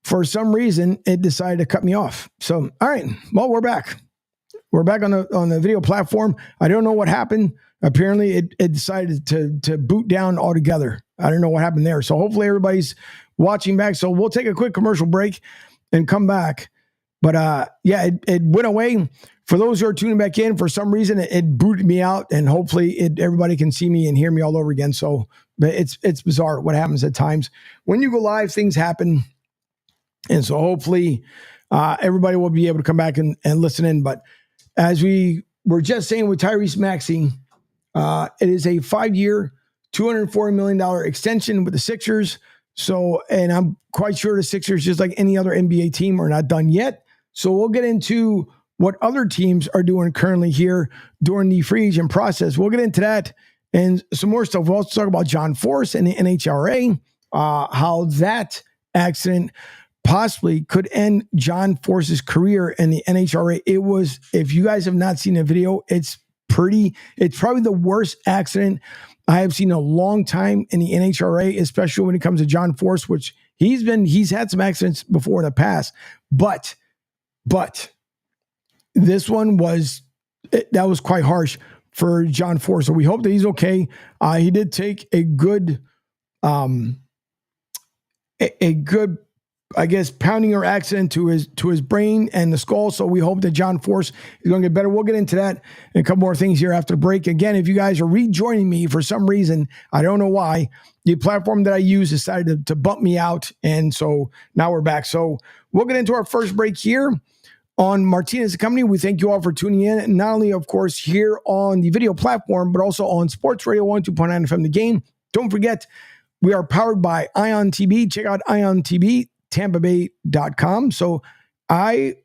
for some reason, it decided to cut me off. So, all right, well, we're back. We're back on the video platform. I don't know what happened. Apparently, it decided to boot down altogether. I don't know what happened there. So hopefully everybody's watching back. So we'll take a quick commercial break and come back. But yeah, it went away. For those who are tuning back in, for some reason, it booted me out, and hopefully everybody can see me and hear me all over again. So it's bizarre what happens at times. When you go live, things happen. And so hopefully everybody will be able to come back and listen in. But as we were just saying with Tyrese Maxey, it is a 5-year, $240 million extension with the Sixers. So, and I'm quite sure the Sixers, just like any other NBA team, are not done yet. So we'll get into what other teams are doing currently here during the free agent process. We'll get into that and some more stuff. We'll also talk about John Force and the NHRA, how that accident possibly could end John Force's career in the NHRA. It was, if you guys have not seen the video, it's probably the worst accident I have seen in a long time in the NHRA, especially when it comes to John Force, which he's had some accidents before in the past, but this one was quite harsh for John Force. So we hope that he's okay. He did take a good, I guess, pounding or accident to his brain and the skull. So we hope that John Force is going to get better. We'll get into that and a couple more things here after the break. Again, if you guys are rejoining me for some reason, I don't know why, the platform that I use decided to bump me out. And so now we're back. So we'll get into our first break here on Martinez Company. We thank you all for tuning in, not only, of course, here on the video platform, but also on Sports Radio 102.9 FM The Game. Don't forget, we are powered by Ion TV. Check out Ion TV, TampaBay.com. So IONTB.com,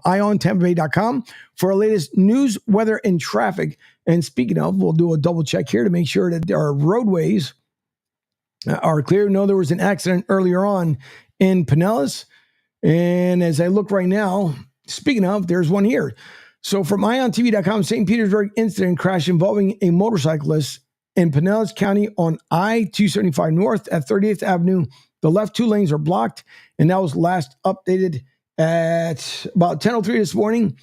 IONTampaBay.com for our latest news, weather, and traffic. And speaking of, we'll do a double check here to make sure that our roadways are clear. No, there was an accident earlier on in Pinellas. And as I look right now, speaking of, there's one here. So from IONTV.com, St. Petersburg incident crash involving a motorcyclist in Pinellas County on I-275 North at 30th Avenue. The left 2 lanes are blocked, and that was last updated at about 10:03 this morning.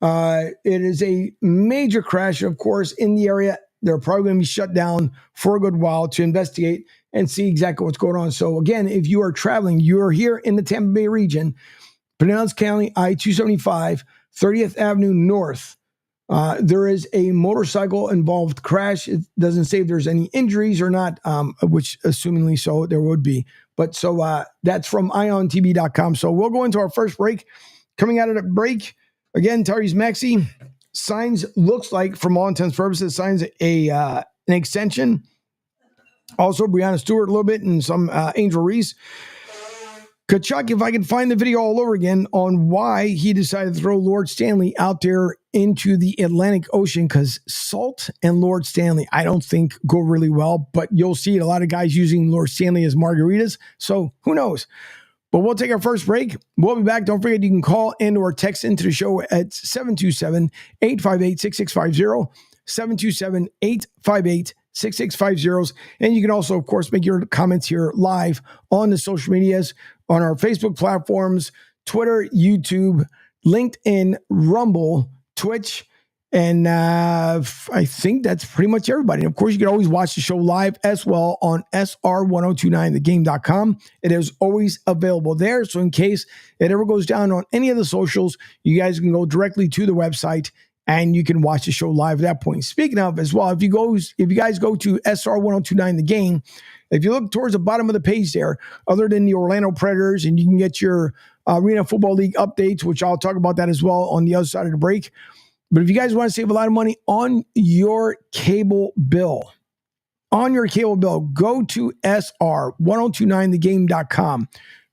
It is a major crash, of course, in the area. They're probably going to be shut down for a good while to investigate and see exactly what's going on. So again, if you are traveling, you are here in the Tampa Bay region, Pinellas County, I-275, 30th Avenue North. There is a motorcycle involved crash. It doesn't say if there's any injuries or not, which assumingly so there would be. But so that's from IONTV.com. So we'll go into our first break. Coming out of the break, again, Tyrese Maxey signs, looks like, from all intents and purposes, signs an extension. Also, Breanna Stewart a little bit, and some Angel Reese. Kachuk, if I can find the video all over again on why he decided to throw Lord Stanley out there into the Atlantic Ocean, because salt and Lord Stanley, I don't think go really well, but you'll see a lot of guys using Lord Stanley as margaritas. So who knows? But we'll take our first break. We'll be back. Don't forget, you can call and or text into the show at 727-858-6650, 727-858-6650. And you can also, of course, make your comments here live on the social medias, on our Facebook platforms, Twitter, YouTube, LinkedIn, Rumble, Twitch, and I think that's pretty much everybody. And of course, you can always watch the show live as well on SR1029thegame.com. It is always available there. So in case it ever goes down on any of the socials, you guys can go directly to the website and you can watch the show live at that point. Speaking of as well, if you guys go to SR1029 The Game, if you look towards the bottom of the page there, other than the Orlando Predators, and you can get your Arena Football League updates, which I'll talk about that as well on the other side of the break. But if you guys want to save a lot of money on your cable bill, go to SR1029thegame.com.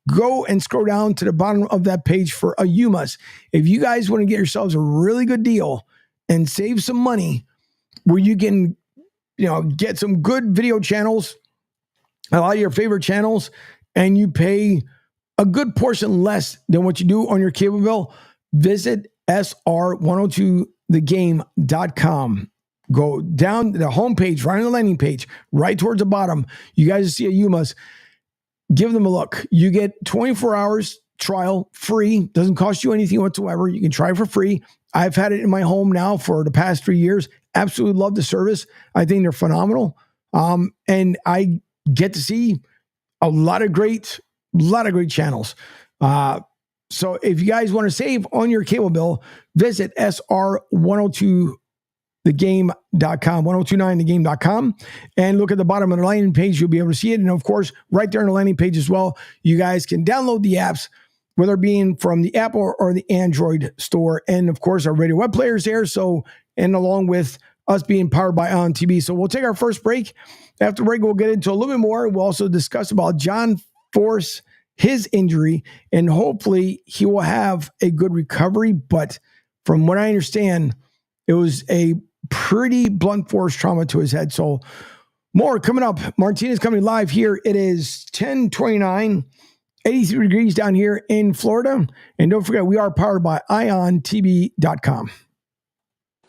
Go and scroll down to the bottom of that page for a UMass. If you guys want to get yourselves a really good deal and save some money where you can, get some good video channels, a lot of your favorite channels, and you pay a good portion less than what you do on your cable bill, visit SR1029thegame.com. Go down the homepage, right on the landing page, right towards the bottom. You guys see a UMass. give them a look. You get 24 hours trial free. Doesn't cost you anything whatsoever. You can try it for free. I've had it in my home now for the past 3 years. Absolutely love the service. I think they're phenomenal. And I get to see a lot of great channels. So if you guys want to save on your cable bill, visit sr102thegame.com, 1029thegame.com, and look at the bottom of the landing page. You'll be able to see it. And of course, right there on the landing page as well, you guys can download the apps, whether it being from the Apple or the Android store. And of course, our radio web players there. So, and along with us being powered by On TV. So we'll take our first break. After break, we'll get into a little bit more. We'll also discuss about John Force, his injury, and hopefully he will have a good recovery. But from what I understand, it was a pretty blunt force trauma to his head. So more coming up. Martinez Company live here. It is 10:29, 83 degrees down here in Florida. And don't forget, we are powered by IonTV.com.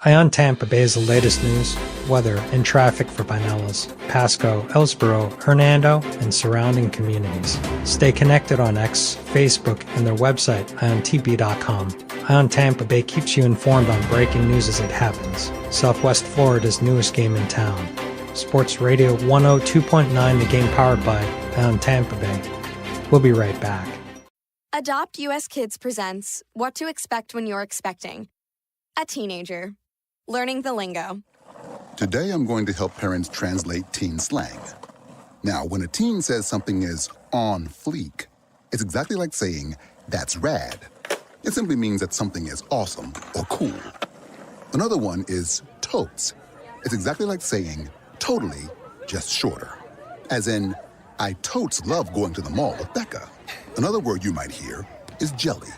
Ion Tampa Bay is the latest news, weather, and traffic for Pinellas, Pasco, Ellsboro, Hernando, and surrounding communities. Stay connected on X, Facebook, and their website, IonTV.com. Ion Tampa Bay keeps you informed on breaking news as it happens. Southwest Florida's newest game in town. Sports Radio 102.9, the game powered by Ion Tampa Bay. We'll be right back. Adopt US Kids presents What to Expect When You're Expecting. A teenager. Learning the lingo. Today I'm going to help parents translate teen slang. Now, when a teen says something is on fleek, it's exactly like saying, that's rad. It simply means that something is awesome or cool. Another one is totes. It's exactly like saying, totally, just shorter. As in, I totes love going to the mall with Becca. Another word you might hear is jelly.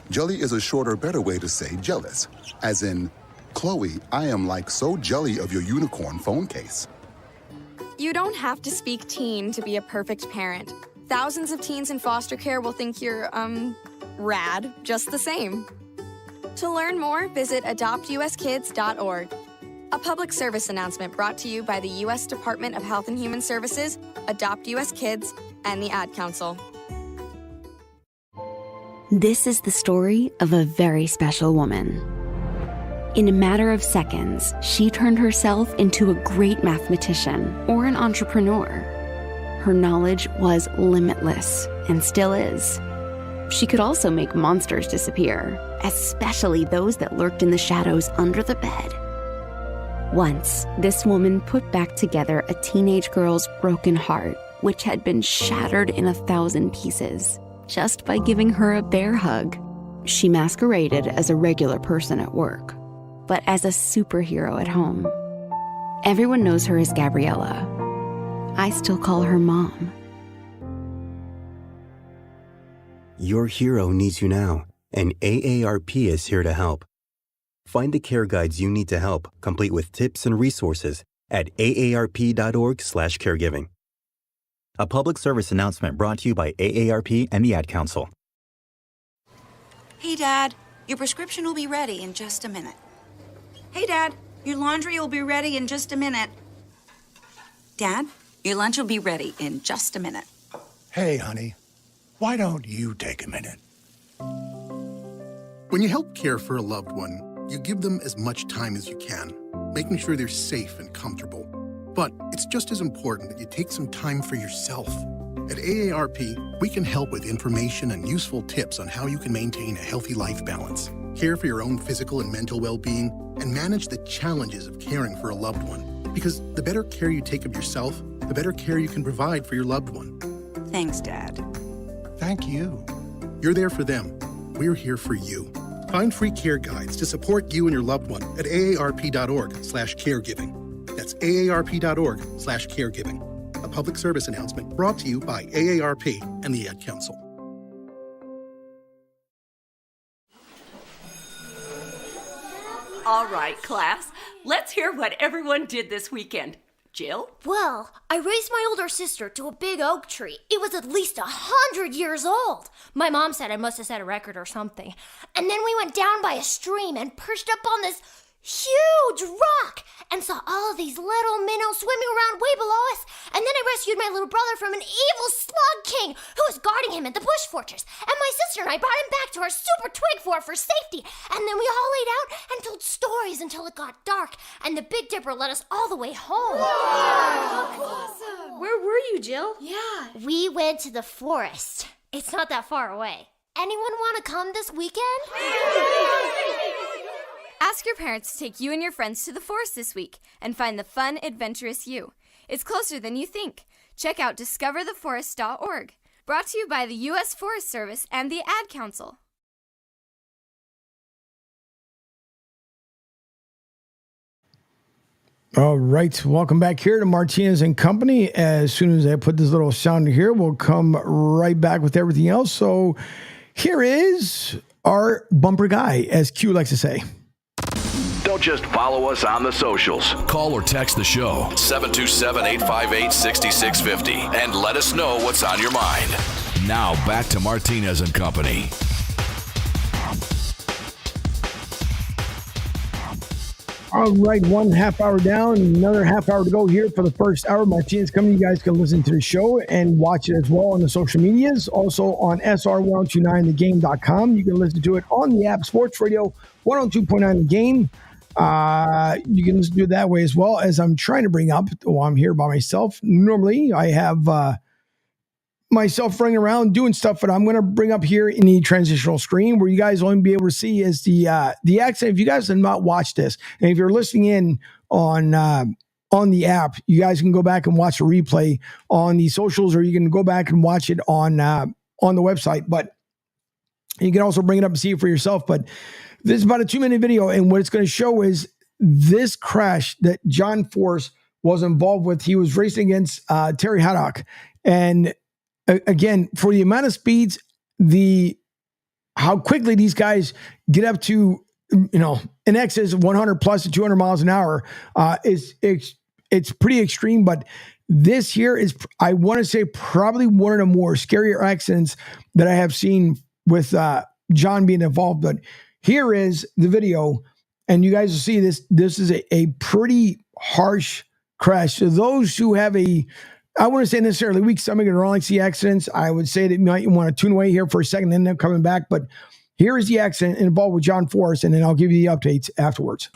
Jelly is a shorter, better way to say jealous. As in, Chloe, I am like so jelly of your unicorn phone case. You don't have to speak teen to be a perfect parent. Thousands of teens in foster care will think you're, rad, just the same. To learn more, visit adoptuskids.org. A public service announcement brought to you by the U.S. Department of Health and Human Services, Adopt U.S. Kids, and the Ad Council. This is the story of a very special woman. In a matter of seconds, she turned herself into a great mathematician or an entrepreneur. Her knowledge was limitless and still is. She could also make monsters disappear, especially those that lurked in the shadows under the bed. Once, this woman put back together a teenage girl's broken heart, which had been shattered in 1,000 pieces, just by giving her a bear hug. She masqueraded as a regular person at work, but as a superhero at home. Everyone knows her as Gabriella. I still call her Mom. Your hero needs you now, and AARP is here to help. Find the care guides you need to help, complete with tips and resources at aarp.org/caregiving. A public service announcement brought to you by AARP and the Ad Council. Hey, Dad, your prescription will be ready in just a minute. Hey, Dad, your laundry will be ready in just a minute. Dad, your lunch will be ready in just a minute. Hey, honey, why don't you take a minute? When you help care for a loved one, you give them as much time as you can, making sure they're safe and comfortable. But it's just as important that you take some time for yourself. At AARP, we can help with information and useful tips on how you can maintain a healthy life balance, care for your own physical and mental well-being, and manage the challenges of caring for a loved one. Because the better care you take of yourself, the better care you can provide for your loved one. Thanks, Dad. Thank you. You're there for them. We're here for you. Find free care guides to support you and your loved one at aarp.org/caregiving. That's aarp.org/caregiving. A public service announcement brought to you by AARP and the Ad Council. All right, class, let's hear what everyone did this weekend. Jill? Well, I raised my older sister to a big oak tree. It was at least 100 years old. My mom said I must have set a record or something. And then we went down by a stream and perched up on this huge rock and saw all these little minnows swimming around way below us. And then I rescued my little brother from an evil slug king who was guarding him at the bush fortress. And my sister and I brought him back to our super twig fort for safety. And then we all laid out and told stories until it got dark. And the Big Dipper led us all the way home. Awesome. Where were you, Jill? Yeah. We went to the forest. It's not that far away. Anyone want to come this weekend? Ask your parents to take you and your friends to the forest this week and find the fun, adventurous you. It's closer than you think. Check out discovertheforest.org. Brought to you by the U.S. Forest Service and the Ad Council. All right, welcome back here to Martinez and Company. As soon as I put this little sound here, we'll come right back with everything else. So here is our bumper guy, as Q likes to say. Don't just follow us on the socials. Call or text the show 727-858-6650 and let us know what's on your mind. Now back to Martinez and Company. All right, 1.5 hour down, another half hour to go here for the first hour. Martinez Company, you guys can listen to the show and watch it as well on the social medias. Also on SR1029thegame.com. You can listen to it on the app, Sports Radio 102.9 The Game. You can listen to it that way as well. As I'm trying to bring up while I'm here by myself. Normally, I have myself running around doing stuff, but I'm going to bring up here in the transitional screen where you guys will only be able to see is the accent. If you guys have not watched this, and if you're listening in on the app, you guys can go back and watch a replay on the socials, or you can go back and watch it on the website. But you can also bring it up and see it for yourself. But this is about a 2-minute video, and what it's going to show is this crash that John Force was involved with. He was racing against Terry Haddock, and again, for the amount of speeds, how quickly these guys get up to, in excess of 100 plus to 200 miles an hour, it's pretty extreme. But this here is, I want to say, probably one of the more scarier accidents that I have seen with John being involved. But here is the video, and you guys will see this. This is a pretty harsh crash. So those who have I wouldn't say necessarily weak stomach and don't like to see accidents, I would say that you might want to tune away here for a second and then coming back. But here is the accident involved with John Forrest, and then I'll give you the updates afterwards.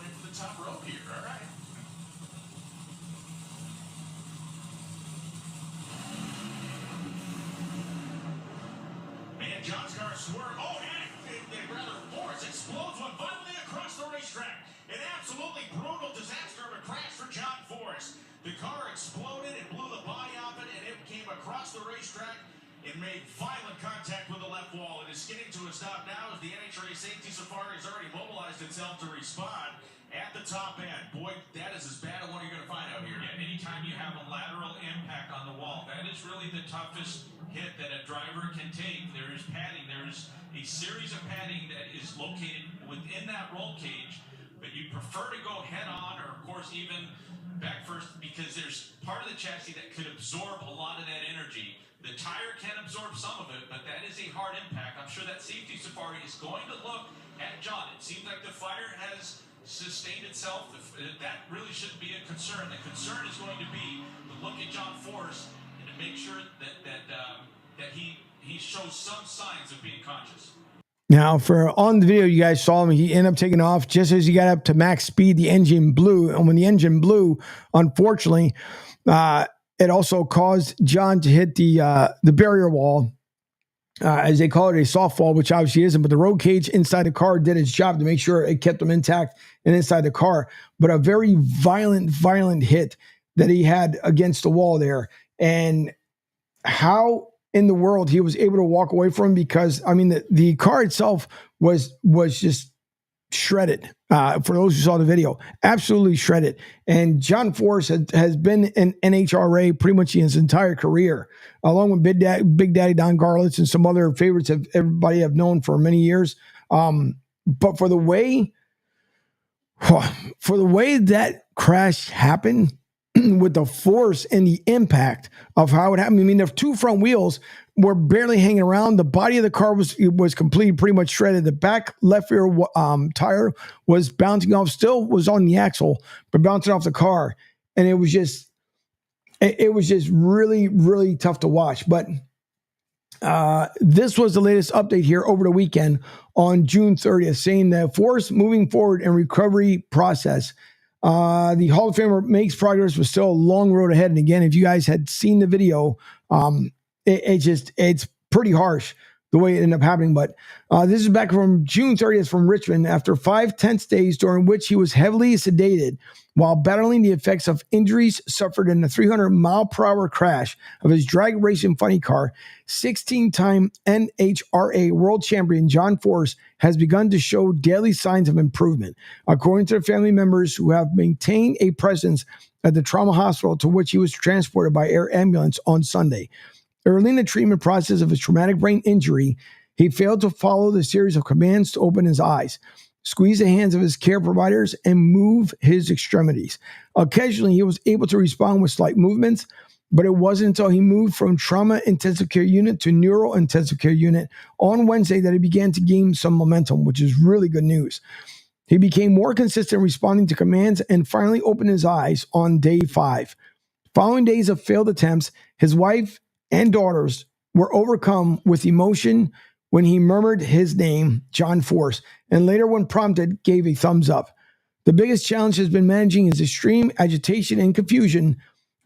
Itself to respond at the top end. Boy, that is as bad a one you're going to find out here. Yeah, anytime you have a lateral impact on the wall, that is really the toughest hit that a driver can take. There is padding. There is a series of padding that is located within that roll cage, but you prefer to go head on, or of course even back first, because there's part of the chassis that could absorb a lot of that energy. The tire can absorb some of it, but that is a hard impact. I'm sure that safety safari is going to look at John. It seems like the fire has sustained itself. That really shouldn't be a concern. The concern is going to be to look at John Forrest and to make sure that he shows some signs of being conscious. Now, on the video, you guys saw him. He ended up taking off just as he got up to max speed. The engine blew, and when the engine blew, unfortunately, it also caused John to hit the barrier wall. As they call it, a softball, which obviously isn't, but the roll cage inside the car did its job to make sure it kept them intact and inside the car. But a very violent hit that he had against the wall there. And how in the world he was able to walk away from, because, I mean, the car itself was just shredded. For those who saw the video, absolutely shredded. And John Forrest has been in NHRA pretty much his entire career, along with Big Daddy Don Garlitz and some other favorites that everybody have known for many years. But for the way that crash happened, with the force and the impact of how it happened. I mean, the two front wheels were barely hanging around. The body of the car was completely pretty much shredded. The back left rear tire was bouncing off, still was on the axle, but bouncing off the car. And it was just really, really tough to watch. But this was the latest update here over the weekend on June 30th, saying the force moving forward in recovery process. The Hall of Famer makes progress, but still a long road ahead. And again, if you guys had seen the video, it's pretty harsh the way it ended up happening. But this is back from June 30th from Richmond after 5 tense days during which he was heavily sedated while battling the effects of injuries suffered in a 300-mile-per-hour crash of his drag racing funny car. 16-time NHRA world champion John Force has begun to show daily signs of improvement, according to the family members who have maintained a presence at the trauma hospital to which he was transported by air ambulance on Sunday. Early in the treatment process of his traumatic brain injury, he failed to follow the series of commands to open his eyes, squeeze the hands of his care providers, and move his extremities. Occasionally, he was able to respond with slight movements, but it wasn't until he moved from trauma intensive care unit to neuro intensive care unit on Wednesday that he began to gain some momentum, which is really good news. He became more consistent responding to commands and finally opened his eyes on day 5. Following days of failed attempts, his wife and daughters were overcome with emotion when he murmured his name, John Force, and later when prompted, gave a thumbs up. The biggest challenge has been managing his extreme agitation and confusion,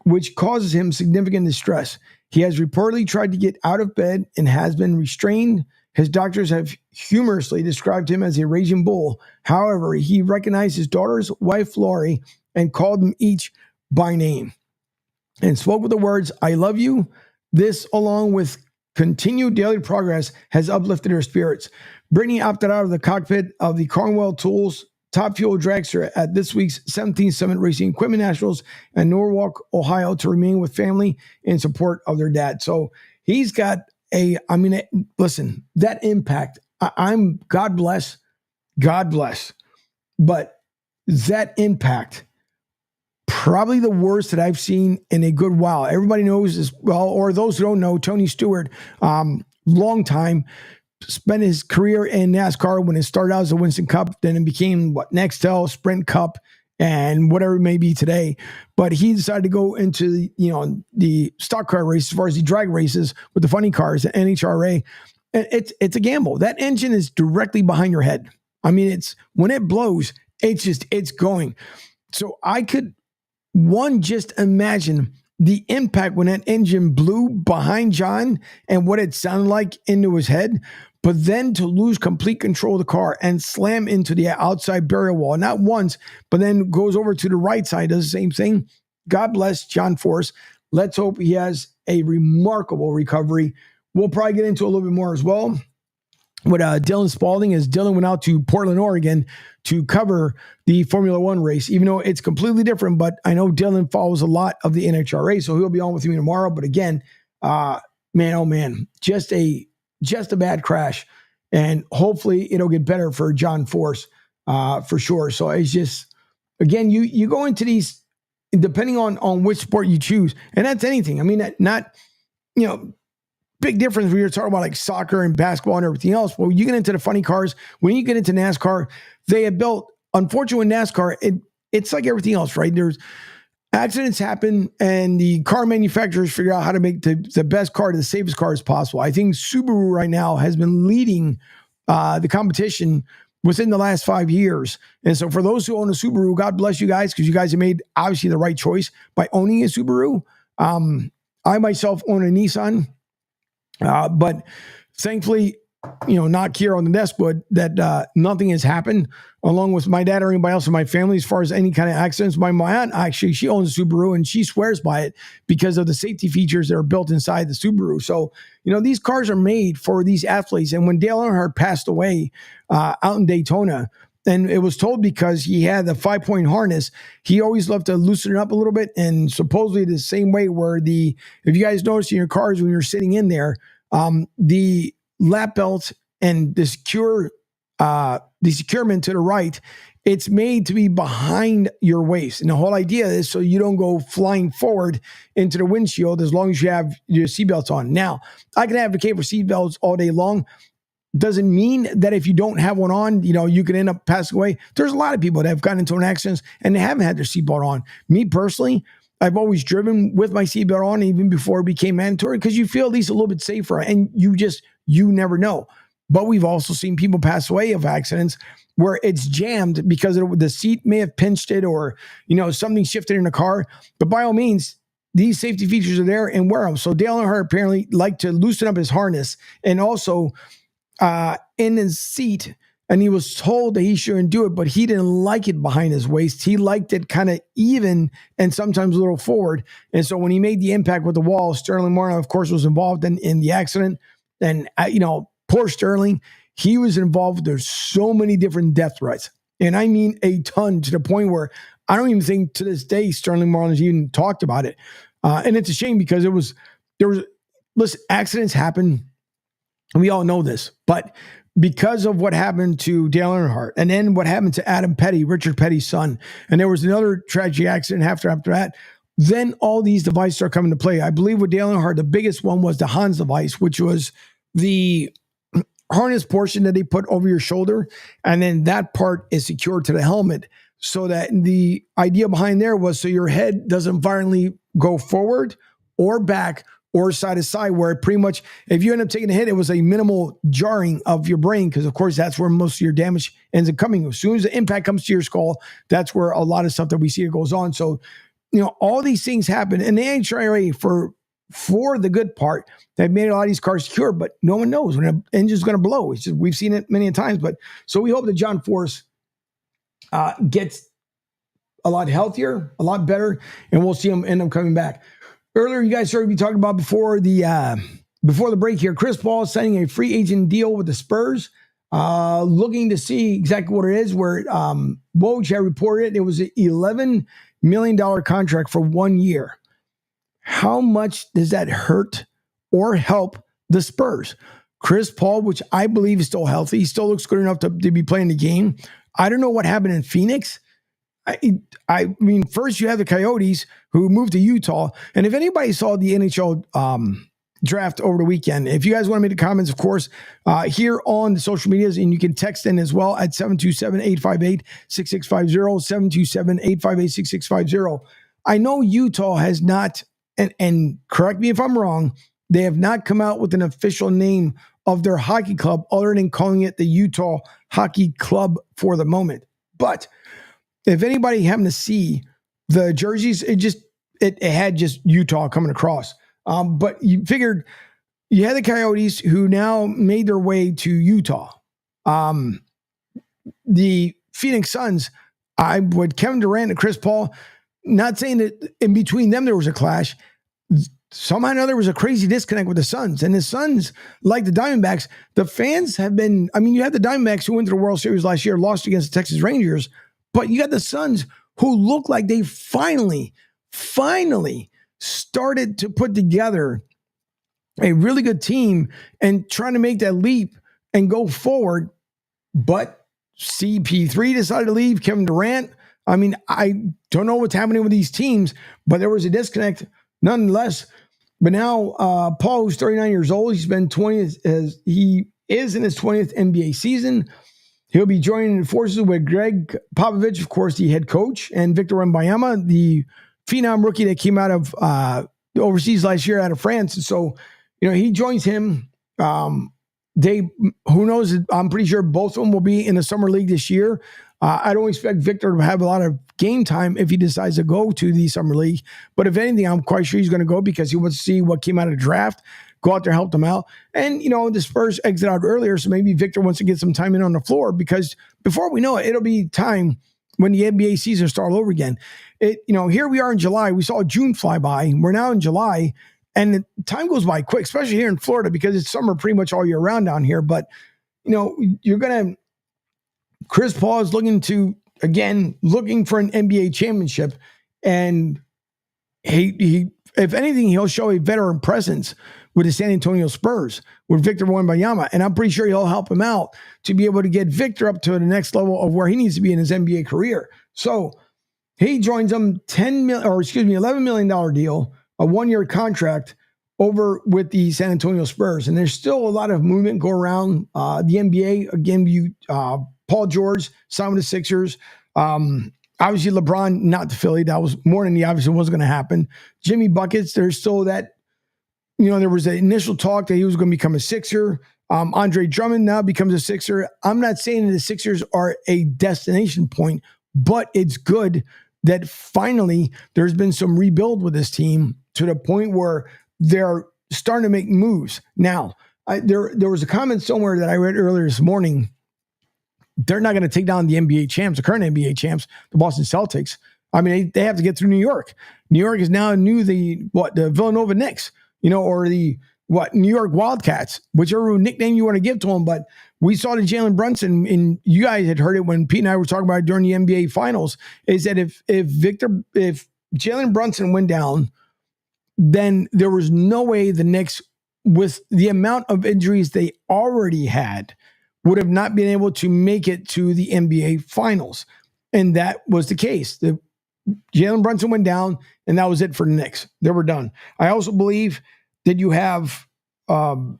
which causes him significant distress. He has reportedly tried to get out of bed and has been restrained. His doctors have humorously described him as a raging bull. However, he recognized his daughter's wife, Lori, and called them each by name and spoke with the words, "I love you." This, along with continued daily progress, has uplifted her spirits. Brittany opted out of the cockpit of the Cornwell Tools Top Fuel Dragster at this week's 17th Summit Racing Equipment Nationals in Norwalk, Ohio, to remain with family in support of their dad. So he's got listen, that impact, God bless, but that impact, probably the worst that I've seen in a good while. Everybody knows as well, or those who don't know, Tony Stewart, long time, spent his career in NASCAR when it started out as the Winston Cup, then it became Nextel, Sprint Cup, and whatever it may be today. But he decided to go into the stock car race as far as the drag races with the funny cars, the NHRA. And it's a gamble. That engine is directly behind your head. I mean, it's when it blows, it's going. So I could just imagine the impact when that engine blew behind John and what it sounded like into his head, but then to lose complete control of the car and slam into the outside barrier wall, not once, but then goes over to the right side, does the same thing. God bless John Force. Let's hope he has a remarkable recovery. We'll probably get into a little bit more as well with Dylan Spalding, as Dylan went out to Portland, Oregon to cover the Formula One race, even though it's completely different. But I know Dylan follows a lot of the NHRA, so he'll be on with me tomorrow. But again, man, oh man, just a bad crash. And hopefully it'll get better for John Force for sure. So it's just, again, you go into these, depending on which sport you choose, and that's anything. I mean, not big difference when you're talking about like soccer and basketball and everything else. Well, you get into the funny cars, when you get into NASCAR, they have built, unfortunately, with NASCAR, it's like everything else, right? There's accidents happen and the car manufacturers figure out how to make the best car, the safest car as possible. I think Subaru right now has been leading the competition within the last 5 years. And so for those who own a Subaru, God bless you guys, because you guys have made obviously the right choice by owning a Subaru. I myself own a Nissan. But thankfully, not here on the desk, but that nothing has happened along with my dad or anybody else in my family as far as any kind of accidents. My aunt, actually, she owns a Subaru and she swears by it because of the safety features that are built inside the Subaru. So, these cars are made for these athletes. And when Dale Earnhardt passed away out in Daytona, and it was told because he had the 5-point harness, he always loved to loosen it up a little bit. And supposedly the same way where if you guys notice in your cars when you're sitting in there, the lap belt and the secure the securement to the right, it's made to be behind your waist. And the whole idea is so you don't go flying forward into the windshield as long as you have your seatbelts on. Now, I can advocate for seatbelts all day long. Doesn't mean that if you don't have one on, you can end up passing away. There's a lot of people that have gotten into an accident and they haven't had their seatbelt on. Me personally, I've always driven with my seatbelt on even before it became mandatory because you feel at least a little bit safer and you never know. But we've also seen people pass away of accidents where it's jammed because the seat may have pinched it or, something shifted in the car. But by all means, these safety features are there and wear them. So Dale Earnhardt apparently liked to loosen up his harness and also in his seat, and he was told that he shouldn't do it, but he didn't like it behind his waist. He liked it kind of even and sometimes a little forward. And so when he made the impact with the wall, Sterling Martin, of course, was involved in the accident. And, poor Sterling, he was involved. There's so many different death threats. And I mean a ton, to the point where I don't even think to this day Sterling Martin has even talked about it. And it's a shame because listen, accidents happen. And we all know this, but because of what happened to Dale Earnhardt and then what happened to Adam Petty, Richard Petty's son, and there was another tragic accident after that, then all these devices start coming to play. I believe with Dale Earnhardt, the biggest one was the Hans device, which was the harness portion that they put over your shoulder. And then that part is secured to the helmet so that the idea behind there was so your head doesn't violently go forward or back or side to side, where pretty much if you end up taking a hit, it was a minimal jarring of your brain because, of course, that's where most of your damage ends up coming. As soon as the impact comes to your skull, that's where a lot of stuff that we see goes on. So, all these things happen. And the NHRA, for the good part, they've made a lot of these cars secure, but no one knows when an engine's going to blow. It's just, we've seen it many times. But so we hope that John Force gets a lot healthier, a lot better, and we'll see him end up coming back. Earlier, you guys heard me talking about before the break here. Chris Paul is signing a free agent deal with the Spurs, looking to see exactly what it is. Where Woj had reported it was an $11 million contract for 1 year. How much does that hurt or help the Spurs? Chris Paul, which I believe is still healthy, he still looks good enough to be playing the game. I don't know what happened in Phoenix. I mean, first you have the Coyotes who moved to Utah. And if anybody saw the NHL draft over the weekend, if you guys want to make the comments, of course, here on the social medias, and you can text in as well at 727-858-6650, 727-858-6650. I know Utah has not, and correct me if I'm wrong, they have not come out with an official name of their hockey club other than calling it the Utah Hockey Club for the moment. But if anybody happened to see the jerseys, it had just Utah coming across. But you figured you had the Coyotes who now made their way to Utah. The Phoenix Suns, with Kevin Durant and Chris Paul, not saying that in between them there was a clash. Somehow or another, there was a crazy disconnect with the Suns. And the Suns, like the Diamondbacks, the fans have been, you had the Diamondbacks who went to the World Series last year, lost against the Texas Rangers, but you got the Suns who look like they finally started to put together a really good team and trying to make that leap and go forward. But CP3 decided to leave, Kevin Durant. I don't know what's happening with these teams, but there was a disconnect nonetheless. But now Paul, who's 39 years old, he is in his 20th NBA season. He'll be joining forces with Greg Popovich, of course, the head coach, and Victor Wembanyama, the phenom rookie that came out of overseas last year out of France. And so, he joins him. Who knows? I'm pretty sure both of them will be in the summer league this year. I don't expect Victor to have a lot of game time if he decides to go to the summer league. But if anything, I'm quite sure he's going to go because he wants to see what came out of the draft, go out there, help them out. And, the Spurs exit out earlier, so maybe Victor wants to get some time in on the floor because before we know it, it'll be time when the NBA season starts all over again. Here we are in July. We saw June fly by. We're now in July, and the time goes by quick, especially here in Florida because it's summer pretty much all year round down here. But, Chris Paul is looking for an NBA championship, and he if anything, he'll show a veteran presence with the San Antonio Spurs with Victor Wembanyama. And I'm pretty sure he'll help him out to be able to get Victor up to the next level of where he needs to be in his NBA career. So he joins them $11 million deal, a 1-year contract over with the San Antonio Spurs. And there's still a lot of movement go around the NBA. Again, Paul George signed with the Sixers. Obviously, LeBron, not to Philly. That was more than he obviously was going to happen. Jimmy Buckets, there's still that, there was an initial talk that he was going to become a Sixer. Andre Drummond now becomes a Sixer. I'm not saying that the Sixers are a destination point, but it's good that finally there's been some rebuild with this team to the point where they're starting to make moves. Now, there was a comment somewhere that I read earlier this morning. They're not going to take down the NBA champs, the current NBA champs, the Boston Celtics. I mean, they have to get through New York. New York is now the Villanova Knicks, or the New York Wildcats, whichever nickname you want to give to them. But we saw the Jalen Brunson, and you guys had heard it when Pete and I were talking about it during the NBA Finals, is that if Jalen Brunson went down, then there was no way the Knicks, with the amount of injuries they already had, would have not been able to make it to the NBA Finals. And that was the case. Jalen Brunson went down, and that was it for the Knicks. They were done. I also believe that you have, when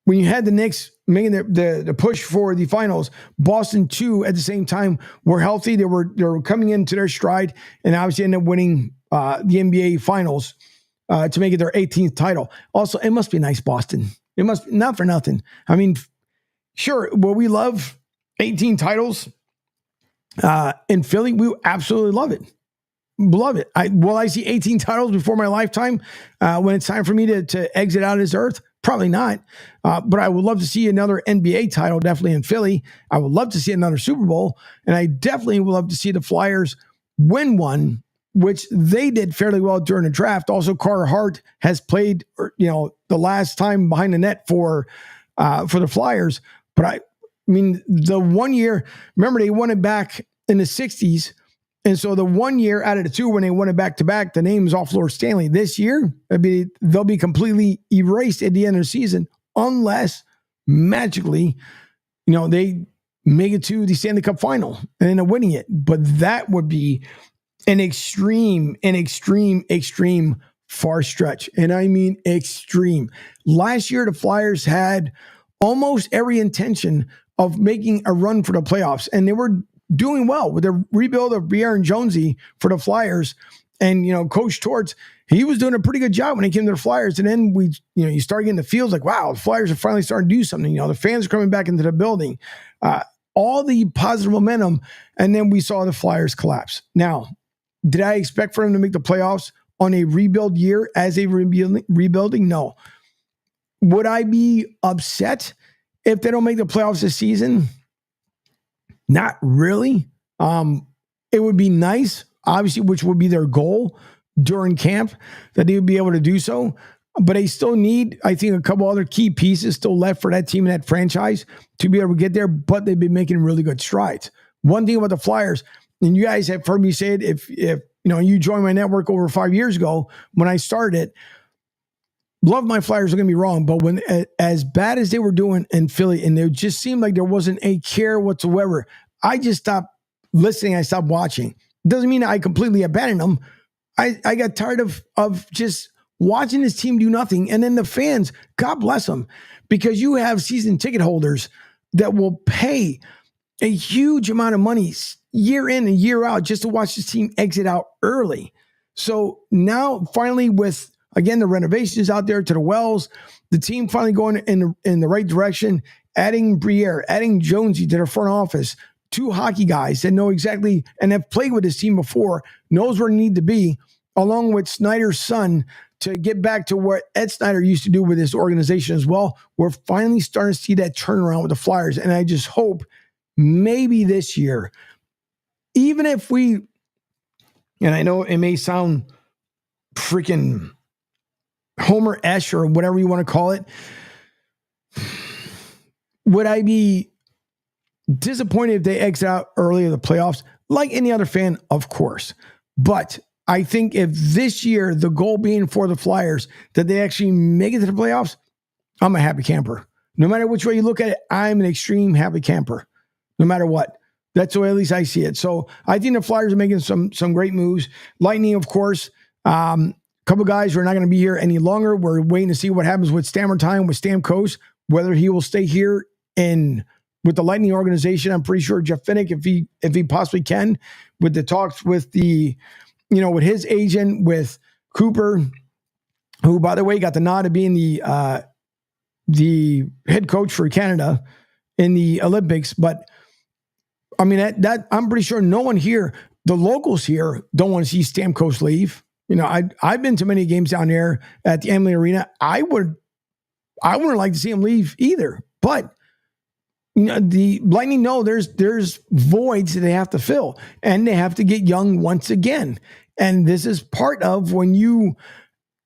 you had the Knicks making the push for the finals, Boston too, at the same time, were healthy. They were coming into their stride, and obviously ended up winning the NBA Finals to make it their 18th title. Also, it must be nice, Boston. It must, not for nothing. I mean, sure, well, we love 18 titles in Philly. We absolutely love it. Love it. Will I see 18 titles before my lifetime when it's time for me to exit out of this earth? Probably not. But I would love to see another NBA title, definitely in Philly. I would love to see another Super Bowl. And I definitely would love to see the Flyers win one, which they did fairly well during the draft. Also, Carter Hart has played, the last time behind the net for the Flyers. But I mean, the 1 year, remember they won it back in the 60s. And so the 1 year out of the two, when they won it back to back, the name is off Lord Stanley. This year, they'll be completely erased at the end of the season, unless magically, they make it to the Stanley Cup final and end up winning it. But that would be an extreme far stretch. And I mean extreme. Last year, the Flyers had almost every intention of making a run for the playoffs, and they were doing well with the rebuild of Briere and Jonesy for the Flyers. And, Coach Torts, he was doing a pretty good job when he came to the Flyers. And then you start getting the feels like, wow, the Flyers are finally starting to do something. The fans are coming back into the building, all the positive momentum. And then we saw the Flyers collapse. Now, did I expect for them to make the playoffs on a rebuild year as a rebuilding? No. Would I be upset if they don't make the playoffs this season? Not really. It would be nice, obviously, which would be their goal during camp, that they would be able to do so. But they still need, I think, a couple other key pieces still left for that team and that franchise to be able to get there, but they've been making really good strides. One thing about the Flyers, and you guys have heard me say it, if you joined my network over 5 years ago when I started, love my Flyers, don't get me wrong, but when as bad as they were doing in Philly, and it just seemed like there wasn't a care whatsoever, I just stopped listening. I stopped watching. Doesn't mean I completely abandoned them. I got tired of just watching this team do nothing. And then the fans, God bless them, because you have season ticket holders that will pay a huge amount of money year in and year out just to watch this team exit out early. So now finally with, again, the renovations out there to the Wells, the team finally going in the right direction, adding Briere, adding Jonesy to their front office, two hockey guys that know exactly and have played with this team before, knows where they need to be, along with Snyder's son, to get back to what Ed Snyder used to do with this organization as well. We're finally starting to see that turnaround with the Flyers. And I just hope maybe this year, even if we, and I know it may sound freaking Homer-esque or whatever you want to call it, would I be disappointed if they exit out early in the playoffs? Like any other fan, of course. But I think if this year, the goal being for the Flyers, that they actually make it to the playoffs, I'm a happy camper. No matter which way you look at it, I'm an extreme happy camper, no matter what. That's the way at least I see it. So I think the Flyers are making some great moves. Lightning, of course, couple guys who are not going to be here any longer. We're waiting to see what happens with Stammertime, with Stamkos, whether he will stay here with the Lightning organization. I'm pretty sure Jeff Finnick, if he possibly can, with the talks with with his agent, with Cooper, who, by the way, got the nod of being the head coach for Canada in the Olympics. But I mean, that I'm pretty sure no one here, the locals here, don't want to see Stamkos leave. I've been to many games down there at the Amalie Arena. I wouldn't like to see him leave either. But the Lightning know there's voids that they have to fill, and they have to get young once again. And this is part of when you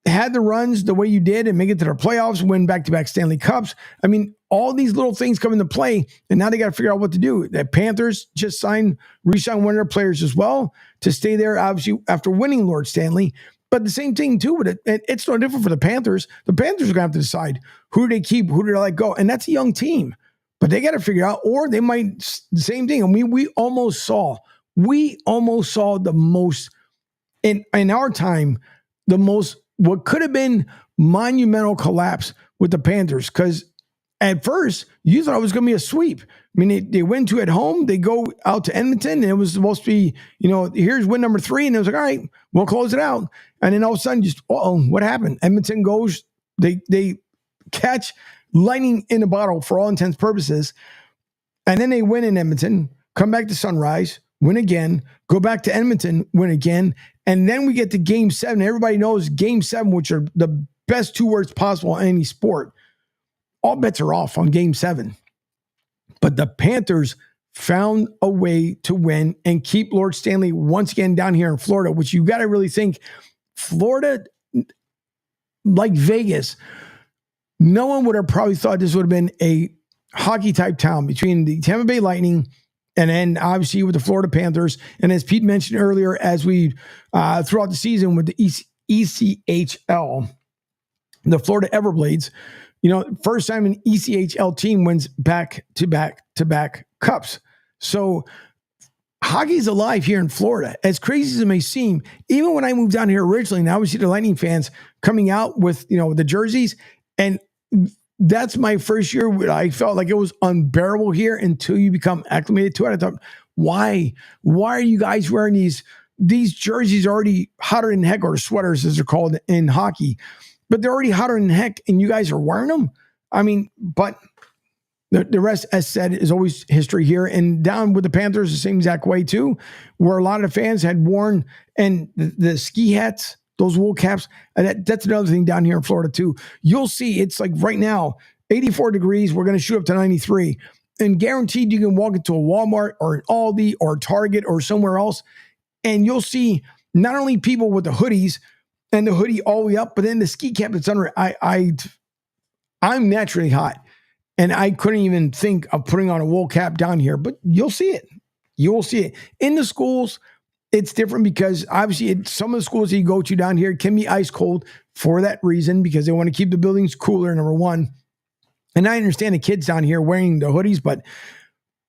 had the runs the way you did and make it to the playoffs, win back-to-back Stanley Cups. I mean, all these little things come into play, and now they got to figure out what to do. The Panthers just re-signed one of their players as well to stay there, obviously, after winning Lord Stanley. But the same thing, too, with it. It's no different for the Panthers. The Panthers are going to have to decide who do they keep, who do they let go. And that's a young team. But they got to figure out, or they might, the same thing. And we almost saw the most, in our time, the most, what could have been monumental collapse with the Panthers. Because at first, you thought it was going to be a sweep. I mean, they went to at home, they go out to Edmonton, and it was supposed to be, here's win number 3. And it was like, all right, we'll close it out. And then all of a sudden, what happened? Edmonton goes, they catch lightning in a bottle for all intents and purposes. And then they win in Edmonton, come back to Sunrise, win again, go back to Edmonton, win again. And then we get to Game 7. Everybody knows Game 7, which are the best 2 words possible in any sport. All bets are off on Game 7. But the Panthers found a way to win and keep Lord Stanley once again down here in Florida, which you got to really think, Florida, like Vegas, no one would have probably thought this would have been a hockey-type town between the Tampa Bay Lightning and then obviously with the Florida Panthers. And as Pete mentioned earlier, as we throughout the season with the ECHL, the Florida Everblades, first time an ECHL team wins back-to-back cups. So hockey's alive here in Florida. As crazy as it may seem, even when I moved down here originally, and I would see the Lightning fans coming out with, the jerseys, and that's my first year. I felt like it was unbearable here until you become acclimated to it. I thought, why are you guys wearing these jerseys already hotter than heck, or sweaters as they're called in hockey, but they're already hotter than heck and you guys are wearing them? I mean, but the rest, as said, is always history here. And down with the Panthers, the same exact way too, where a lot of the fans had worn and the ski hats, those wool caps. And that's another thing down here in Florida too. You'll see it's like right now, 84 degrees. We're going to shoot up to 93. And guaranteed you can walk into a Walmart or an Aldi or Target or somewhere else, and you'll see not only people with the hoodies and the hoodie all the way up, but then the ski cap that's under it. I'm naturally hot, and I couldn't even think of putting on a wool cap down here, but you'll see it. You will see it. In the schools, it's different because obviously some of the schools that you go to down here can be ice cold for that reason, because they want to keep the buildings cooler, number one. And I understand the kids down here wearing the hoodies, but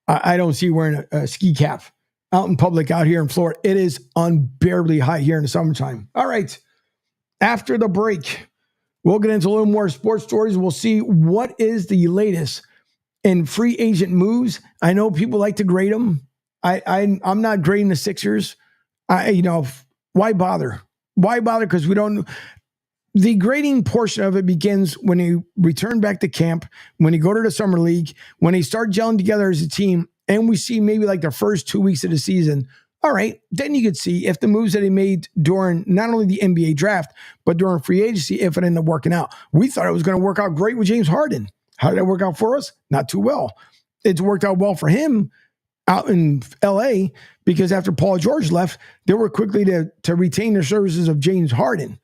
I don't see wearing a ski cap out in public out here in Florida. It is unbearably hot here in the summertime. All right. After the break, we'll get into a little more sports stories. We'll see what is the latest in free agent moves. I know people like to grade them. I'm not grading the Sixers. Why bother? Why bother? Because we don't. The grading portion of it begins when they return back to camp, when they go to the summer league, when they start gelling together as a team, and we see maybe like the first 2 weeks of the season. All right, then you could see if the moves that he made during not only the NBA draft, but during free agency, if it ended up working out. We thought it was going to work out great with James Harden. How did that work out for us? Not too well. It's worked out well for him out in LA, because after Paul George left, they were quickly to retain the services of James Harden.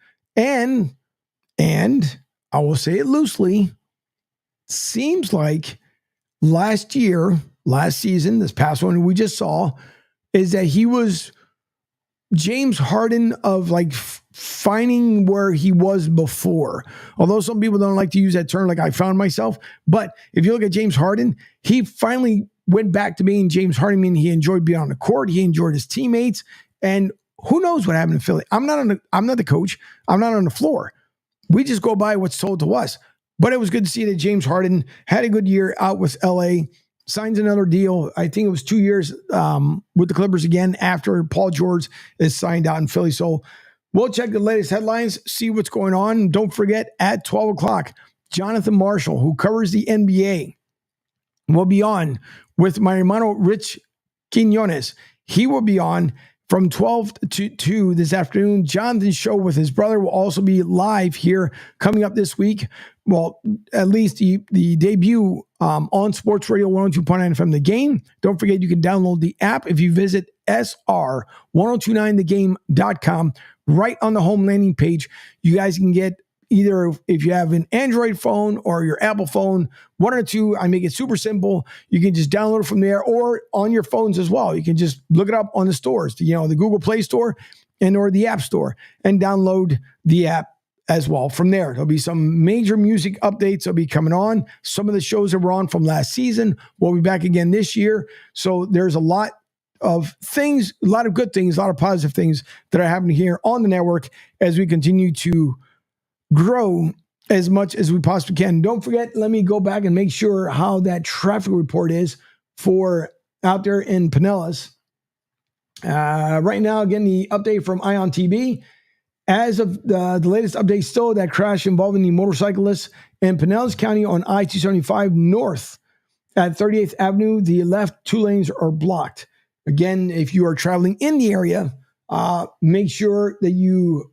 And I will say it loosely, seems like last season, this past one we just saw, is that he was James Harden of like finding where he was before. Although some people don't like to use that term, like I found myself. But if you look at James Harden, he finally went back to being James Harden. I mean, he enjoyed being on the court. He enjoyed his teammates. And who knows what happened in Philly? I'm not the coach. I'm not on the floor. We just go by what's told to us. But it was good to see that James Harden had a good year out with LA, signs another deal. I think it was 2 years with the Clippers again after Paul George is signed out in Philly. So we'll check the latest headlines, see what's going on. Don't forget, at 12 o'clock, Jonathan Marshall, who covers the NBA, will be on with my hermano Rich Quinones. He will be on from 12 to 2 this afternoon. Jonathan's show with his brother will also be live here coming up this week. Well, at least the debut on Sports Radio 102.9 FM The Game. Don't forget, you can download the app if you visit sr1029thegame.com. Right on the home landing page, you guys can get either if you have an Android phone or your Apple phone, one or two. I make it super simple. You can just download it from there or on your phones as well. You can just look it up on the stores, the Google Play Store and or the App Store, and download the app as well. From there, there'll be some major music updates that'll be coming on. Some of the shows that were on from last season will be back again this year. So there's a lot of things, a lot of good things, a lot of positive things that are happening here on the network as we continue to grow as much as we possibly can. Don't forget, let me go back and make sure how that traffic report is for out there in Pinellas. Right now, again, the update from Ion TV. As of the latest update, still that crash involving the motorcyclist in Pinellas County on I-275 north at 38th Avenue. The left two lanes are blocked. Again, if you are traveling in the area, make sure that you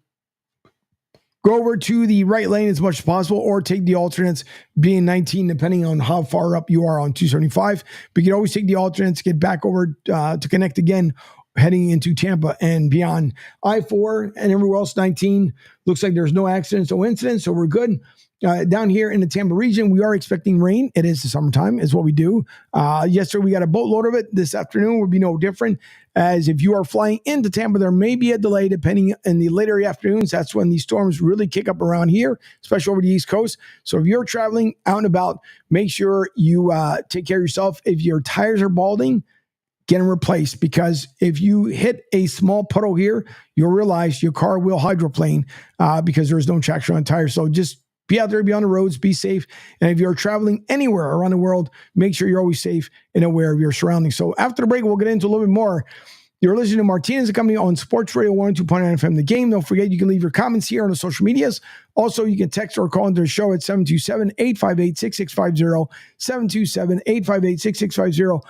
go over to the right lane as much as possible or take the alternates, being 19, depending on how far up you are on 275. But you can always take the alternates, get back over to connect again, heading into Tampa and beyond. I-4 and everywhere else, 19. Looks like there's no accidents, no incidents, so we're good. Down here in the Tampa region, we are expecting rain. It is the summertime, is what we do. Yesterday, we got a boatload of it. This afternoon will be no different, as if you are flying into Tampa, there may be a delay depending in the later afternoons. That's when these storms really kick up around here, especially over the East Coast. So if you're traveling out and about, make sure you take care of yourself. If your tires are balding, get them replaced, because if you hit a small puddle here, you'll realize your car will hydroplane because there's no traction on tires. So just be out there, be on the roads, be safe. And if you're traveling anywhere around the world, make sure you're always safe and aware of your surroundings. So after the break, we'll get into a little bit more. You're listening to Martinez Company on Sports Radio 102.9 FM The Game. Don't forget, you can leave your comments here on the social medias. Also, you can text or call into the show at 727-858-6650, 727-858-6650.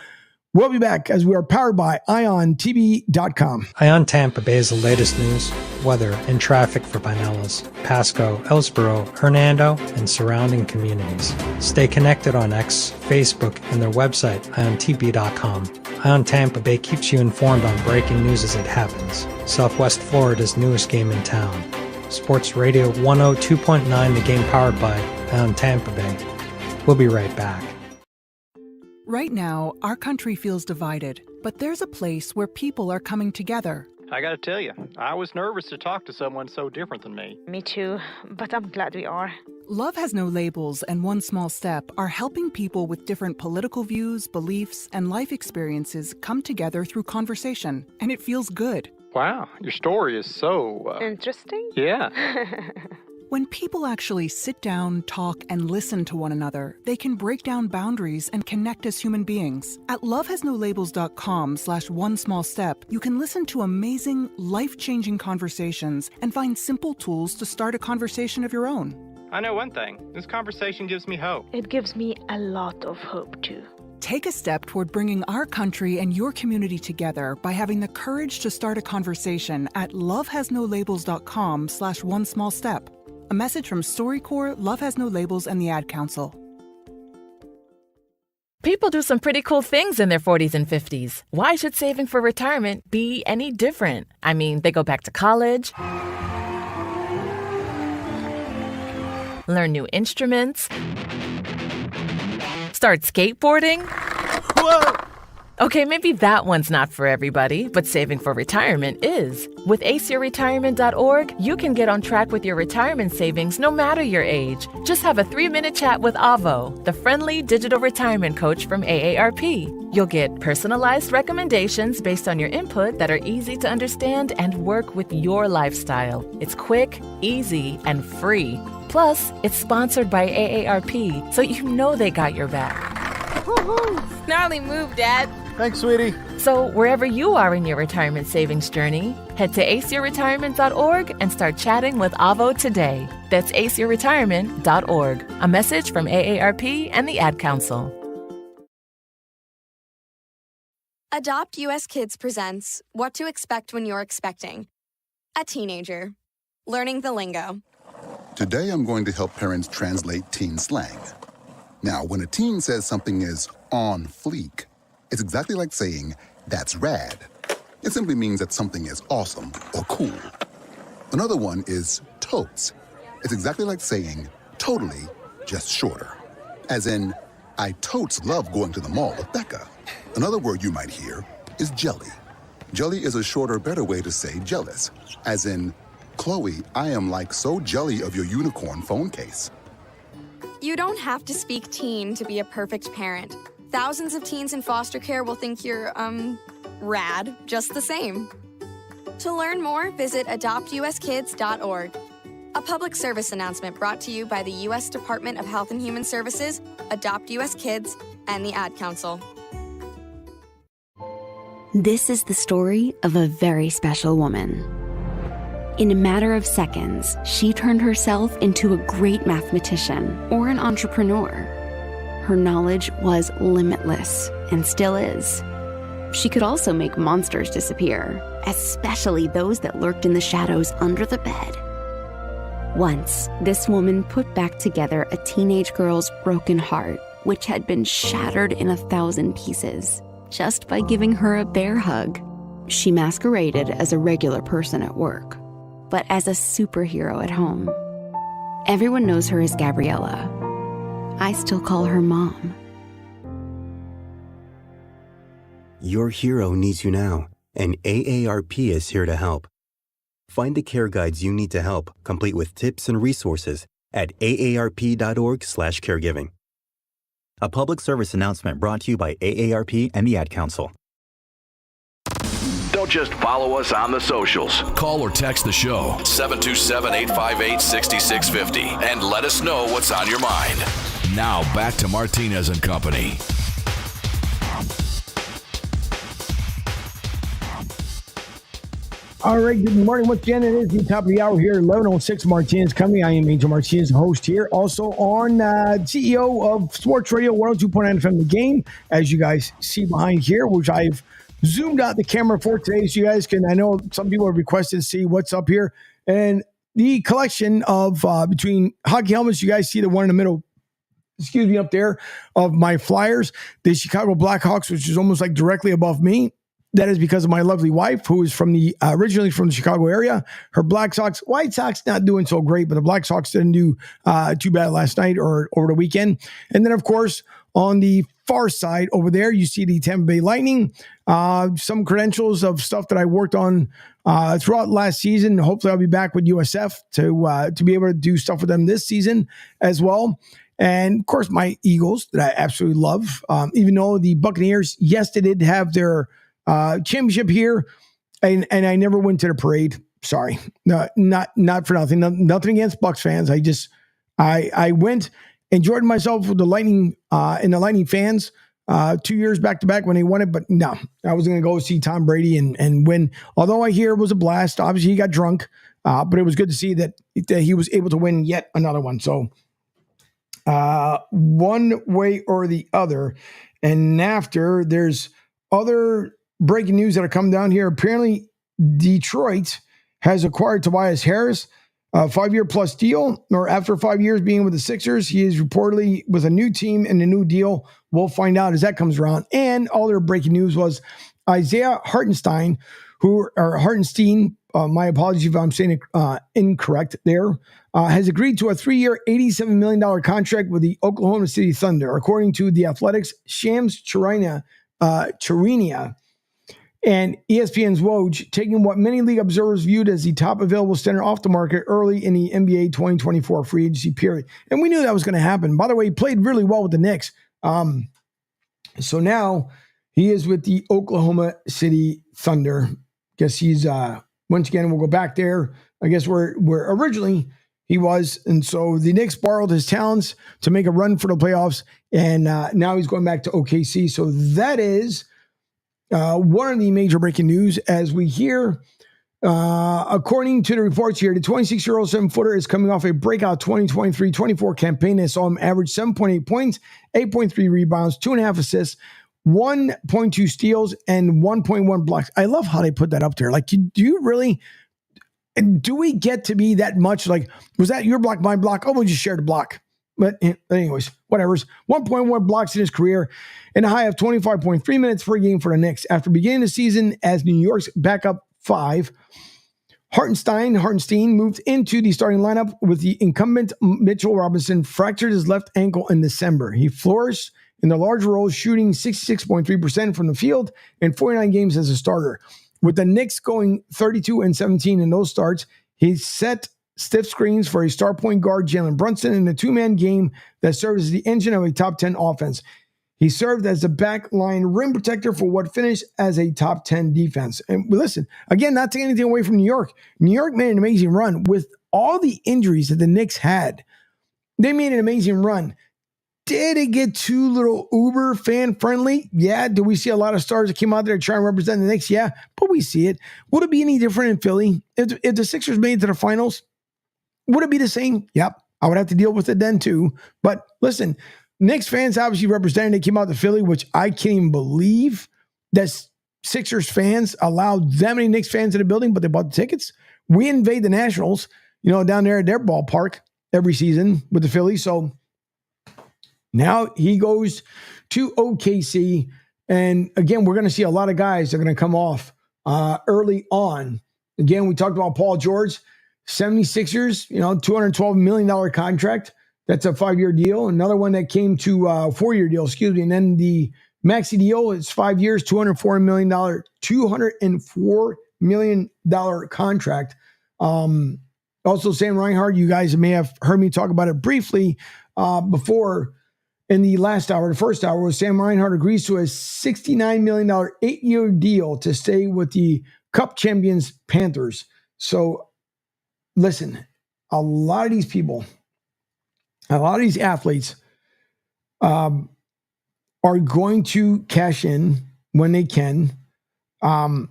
We'll be back as we are powered by IonTV.com. Ion Tampa Bay is the latest news, weather, and traffic for Pinellas, Pasco, Ellsboro, Hernando, and surrounding communities. Stay connected on X, Facebook, and their website, IonTV.com. Ion Tampa Bay keeps you informed on breaking news as it happens. Southwest Florida's newest game in town. Sports Radio 102.9, the game powered by Ion Tampa Bay. We'll be right back. Right now, our country feels divided, but there's a place where people are coming together. I gotta tell you, I was nervous to talk to someone so different than me. Me too, but I'm glad we are. Love Has No Labels and One Small Step are helping people with different political views, beliefs, and life experiences come together through conversation, and it feels good. Wow, your story is so... Interesting? Yeah. When people actually sit down, talk, and listen to one another, they can break down boundaries and connect as human beings. At lovehasnolabels.com/onesmallstep, you can listen to amazing, life-changing conversations and find simple tools to start a conversation of your own. I know one thing. This conversation gives me hope. It gives me a lot of hope, too. Take a step toward bringing our country and your community together by having the courage to start a conversation at lovehasnolabels.com/onesmallstep. A message from StoryCorps, Love Has No Labels, and the Ad Council. People do some pretty cool things in their 40s and 50s. Why should saving for retirement be any different? I mean, they go back to college, learn new instruments, start skateboarding. Whoa! Okay, maybe that one's not for everybody, but saving for retirement is. With aceyourretirement.org, you can get on track with your retirement savings no matter your age. Just have a 3-minute chat with Avo, the friendly digital retirement coach from AARP. You'll get personalized recommendations based on your input that are easy to understand and work with your lifestyle. It's quick, easy, and free. Plus, it's sponsored by AARP, so you know they got your back. Gnarly move, Dad. Thanks, sweetie. So wherever you are in your retirement savings journey, head to aceyourretirement.org and start chatting with Avo today. That's aceyourretirement.org. A message from AARP and the Ad Council. Adopt US Kids presents What to Expect When You're Expecting. A teenager. Learning the lingo. Today I'm going to help parents translate teen slang. Now, when a teen says something is on fleek, it's exactly like saying, that's rad. It simply means that something is awesome or cool. Another one is totes. It's exactly like saying, totally, just shorter. As in, I totes love going to the mall with Becca. Another word you might hear is jelly. Jelly is a shorter, better way to say jealous. As in, Chloe, I am like so jelly of your unicorn phone case. You don't have to speak teen to be a perfect parent. Thousands of teens in foster care will think you're, rad just the same. To learn more, visit adoptuskids.org. A public service announcement brought to you by the U.S. Department of Health and Human Services, Adopt U.S. Kids, and the Ad Council. This is the story of a very special woman. In a matter of seconds, she turned herself into a great mathematician or an entrepreneur. Her knowledge was limitless and still is. She could also make monsters disappear, especially those that lurked in the shadows under the bed. Once, this woman put back together a teenage girl's broken heart, which had been shattered in 1,000 pieces, just by giving her a bear hug. She masqueraded as a regular person at work, but as a superhero at home. Everyone knows her as Gabriella. I still call her Mom. Your hero needs you now, and AARP is here to help. Find the care guides you need to help, complete with tips and resources at aarp.org/caregiving. A public service announcement brought to you by AARP and the Ad Council. Don't just follow us on the socials. Call or text the show 727-858-6650 and let us know what's on your mind. Now back to Martinez and Company. All right, good morning. Once again, it is the top of the hour here, 11:06 Martinez Company. I am Angel Martinez, host here. Also on CEO of Sports Radio 102.9 FM The Game, as you guys see behind here, which I've zoomed out the camera for today so you guys can, I know some people have requested to see what's up here. And the collection of between hockey helmets, you guys see the one in the middle, up there, of my Flyers, the Chicago Blackhawks, which is almost like directly above me. That is because of my lovely wife, who is from the originally from the Chicago area. Her Black Sox, White Sox not doing so great, but the Black Sox didn't do too bad last night or over the weekend. And then, of course, on the far side over there, you see the Tampa Bay Lightning. Some credentials of stuff that I worked on throughout last season. Hopefully, I'll be back with USF to be able to do stuff with them this season as well. And, of course, my Eagles that I absolutely love. Even though the Buccaneers, yes, they did have their championship here, and I never went to the parade. Sorry, no, not for nothing. Nothing against Bucs fans. I went, enjoyed myself with the Lightning and the Lightning fans 2 years back to back when they won it. But no, I was going to go see Tom Brady and win. Although I hear it was a blast. Obviously, he got drunk, but it was good to see that he was able to win yet another one. So one way or the other. And after, there's other breaking news that are coming down here. Apparently, Detroit has acquired Tobias Harris, a 5-year plus deal, or after 5 years being with the Sixers, he is reportedly with a new team and a new deal. We'll find out as that comes around. And all their breaking news was Isaiah Hartenstein, my apologies if I'm saying it incorrect there, has agreed to a 3-year, $87 million contract with the Oklahoma City Thunder. According to The Athletic's Shams Charania, Chirinia and ESPN's Woj, taking what many league observers viewed as the top available center off the market early in the NBA 2024 free agency period. And we knew that was going to happen. By the way, he played really well with the Knicks. So now he is with the Oklahoma City Thunder. Guess he's, once again, we'll go back there, I guess where originally he was. And so the Knicks borrowed his talents to make a run for the playoffs. And now he's going back to OKC. So that is one of the major breaking news as we hear, according to the reports here, the 26-year-old 7-footer is coming off a breakout 2023-24 campaign that saw him average 7.8 points, 8.3 rebounds, 2.5 assists, 1.2 steals, and 1.1 blocks. I love how they put that up there. Like, do we get to be that much? Like, was that your block, my block? Oh, we just shared a block. But anyways, whatever's 1.1 blocks in his career and a high of 25.3 minutes per game for the Knicks. After beginning the season as New York's backup 5, Hartenstein moved into the starting lineup with the incumbent Mitchell Robinson fractured his left ankle in December. He flourished in the large role, shooting 66.3% from the field in 49 games as a starter. With the Knicks going 32-17 in those starts, he set stiff screens for a star point guard, Jalen Brunson, in a two-man game that served as the engine of a top 10 offense. He served as the backline rim protector for what finished as a top 10 defense. And listen, again, not taking anything away from New York. New York made an amazing run with all the injuries that the Knicks had. They made an amazing run. Did it get too little uber fan friendly? Yeah. Do we see a lot of stars that came out there to try and represent the Knicks? Yeah, but we see it. Would it be any different in Philly? If the Sixers made it to the finals, would it be the same? Yep. I would have to deal with it then too. But listen, Knicks fans obviously represented. They came out to Philly, which I can't even believe that Sixers fans allowed that many Knicks fans in the building, but they bought the tickets. We invade the Nationals, down there at their ballpark every season with the Phillies. So now he goes to OKC. And again, we're going to see a lot of guys that are going to come off early on. Again, we talked about Paul George. 76ers, $212 million contract. That's a 5-year deal. Another one that came to a 4-year deal, And then the maxi deal is 5 years, $204 million contract. Also, Sam Reinhart, you guys may have heard me talk about it briefly before in the last hour. The first hour was Sam Reinhart agrees to a $69 million 8-year deal to stay with the Cup champions Panthers. So, listen, a lot of these people, a lot of these athletes are going to cash in when they can. And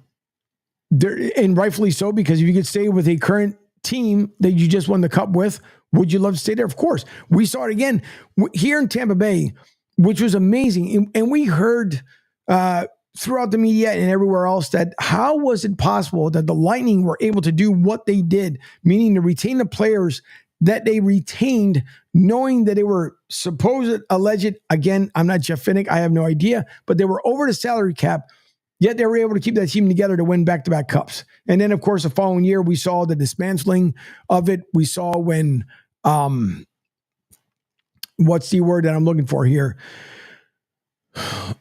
rightfully so, because if you could stay with a current team that you just won the Cup with, would you love to stay there? Of course. We saw it again here in Tampa Bay, which was amazing. And we heard throughout the media and everywhere else that how was it possible that the Lightning were able to do what they did, meaning to retain the players that they retained, knowing that they were supposed, alleged, again, I'm not Jeff Finnick, I have no idea, but they were over the salary cap, yet they were able to keep that team together to win back-to-back cups. And then, of course, the following year, we saw the dismantling of it. We saw when, what's the word that I'm looking for here?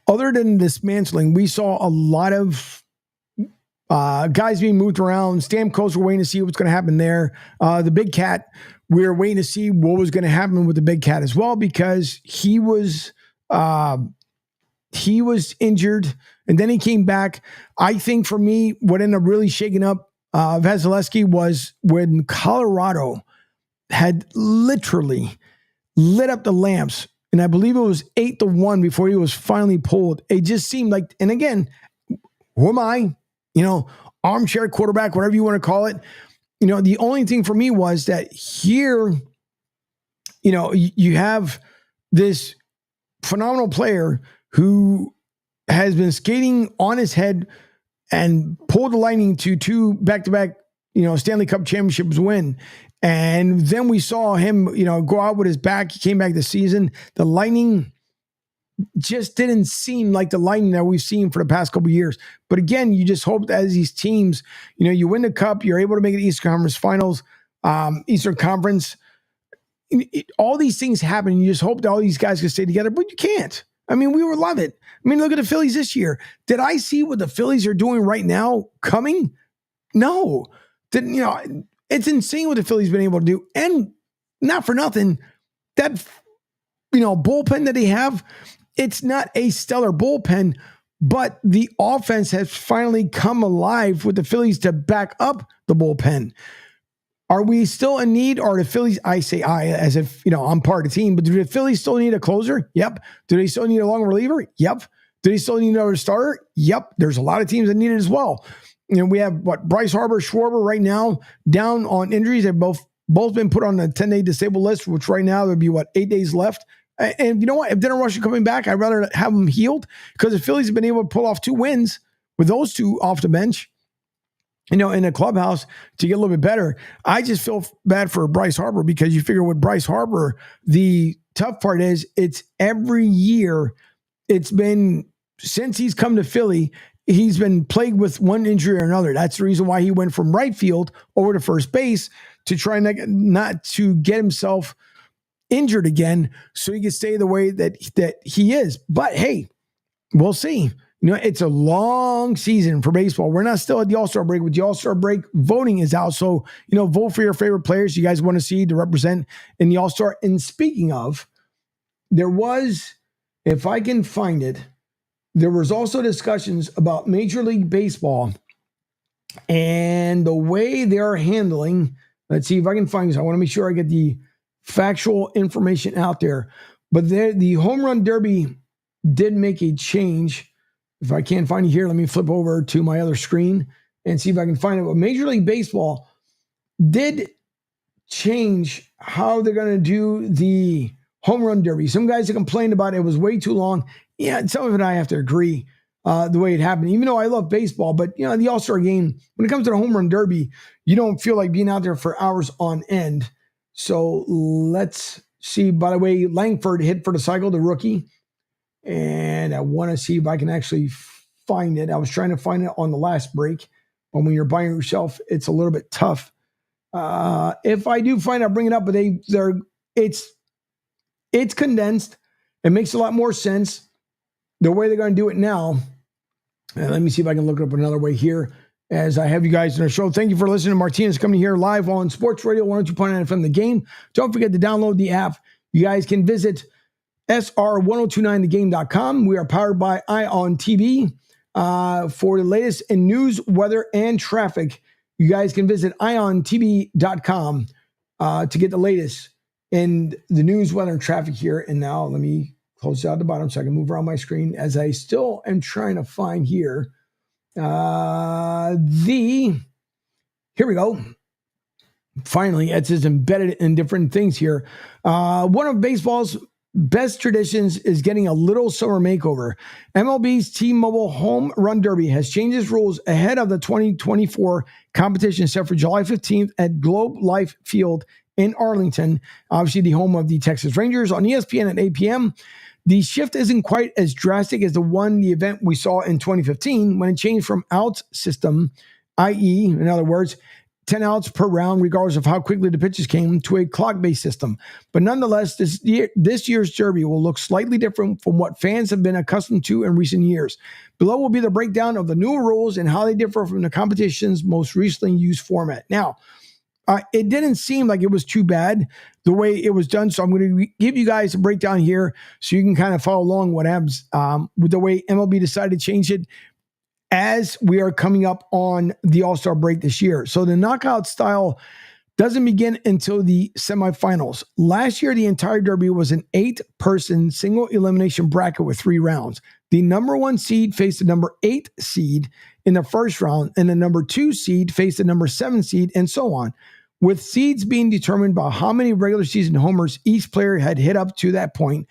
Other than dismantling, we saw a lot of guys being moved around. Stamkos, we're waiting to see what's going to happen there. The Big Cat, we're waiting to see what was going to happen with the Big Cat as well, because he was injured and then he came back. I think for me, what ended up really shaking up Vasilevsky was when Colorado had literally lit up the lamps. And I believe it was 8-1 before he was finally pulled. It just seemed like, and again, who am I? Armchair quarterback, whatever you want to call it. The only thing for me was that here, you have this phenomenal player who has been skating on his head and pulled the Lightning to 2 back-to-back, Stanley Cup championships win. And then we saw him, go out with his back. He came back this season. The Lightning just didn't seem like the Lightning that we've seen for the past couple of years. But again, you just hope that as these teams, you win the Cup, you're able to make it Eastern Conference Finals, Eastern Conference. All these things happen. You just hope that all these guys can stay together, but you can't. I mean, we would love it. I mean, look at the Phillies this year. Did I see what the Phillies are doing right now coming? No. It's insane what the Phillies been able to do. And not for nothing, that, bullpen that they have, it's not a stellar bullpen, but the offense has finally come alive with the Phillies to back up the bullpen. Are we still in need? Or the Phillies, I say as if, I'm part of the team, but do the Phillies still need a closer? Yep. Do they still need a long reliever? Yep. Do they still need another starter? Yep. There's a lot of teams that need it as well. We have Bryce Harper, Schwarber right now down on injuries. They've both been put on the 10-day disabled list, which right now there'd be 8 days left. And you know what? If Denner Rush is coming back, I'd rather have him healed, because the Phillies have been able to pull off 2 wins with those 2 off the bench, in the clubhouse to get a little bit better. I just feel bad for Bryce Harper, because you figure with Bryce Harper, the tough part is it's every year. It's been since he's come to Philly, he's been plagued with one injury or another. That's the reason why he went from right field over to first base, to try not to get himself injured again, so he can stay the way that he is. But hey, we'll see. It's a long season for baseball. We're not still at the All-Star break. With the All-Star break, voting is out. So, vote for your favorite players you guys want to see to represent in the All-Star. And speaking of, there was, if I can find it, there was also discussions about Major League Baseball and the way they're handling. Let's see if I can find this. I want to make sure I get the factual information out there. But the home run derby did make a change. If I can't find it here, let me flip over to my other screen and see if I can find it. But Major League Baseball did change how they're going to do the home run derby. Some guys have complained about it was way too long. Yeah, some of it I have to agree the way it happened, even though I love baseball. But, the All-Star game, when it comes to the home run derby, you don't feel like being out there for hours on end. So let's see. By the way, Langford hit for the cycle, the rookie. And I want to see if I can actually find it. I was trying to find it on the last break. But when you're by yourself, it's a little bit tough. If I do find it, I'll bring it up. But it's condensed. It makes a lot more sense the way they're going to do it now. And let me see if I can look it up another way here as I have you guys in our show. Thank you for listening to Martinez Company here live on Sports Radio 102.9 FM The Game. Don't forget to download the app. You guys can visit sr1029thegame.com. We are powered by Ion TV. For the latest in news, weather, and traffic, you guys can visit iontv.com to get the latest in the news, weather, and traffic here. And now let me close it out the bottom so I can move around my screen as I still am trying to find here. Here we go. Finally, it's just embedded in different things here. One of baseball's best traditions is getting a little summer makeover. MLB's T-Mobile Home Run Derby has changed its rules ahead of the 2024 competition set for July 15th at Globe Life Field in Arlington, obviously the home of the Texas Rangers, on ESPN at 8 p.m. The shift isn't quite as drastic as the event we saw in 2015 when it changed from outs system, i.e., in other words, 10 outs per round, regardless of how quickly the pitches came, to a clock-based system. But nonetheless, this year's Derby will look slightly different from what fans have been accustomed to in recent years. Below will be the breakdown of the new rules and how they differ from the competition's most recently used format. Now, it didn't seem like it was too bad the way it was done, so I'm going to give you guys a breakdown here so you can kind of follow along what happens with the way MLB decided to change it as we are coming up on the All-Star break this year. So the knockout style doesn't begin until the semifinals. Last year, the entire Derby was an 8-person single elimination bracket with 3 rounds. The number 1 seed faced the number 8 seed in the first round, and the number 2 seed faced the number 7 seed, and so on, with seeds being determined by how many regular season homers each player had hit up to that point.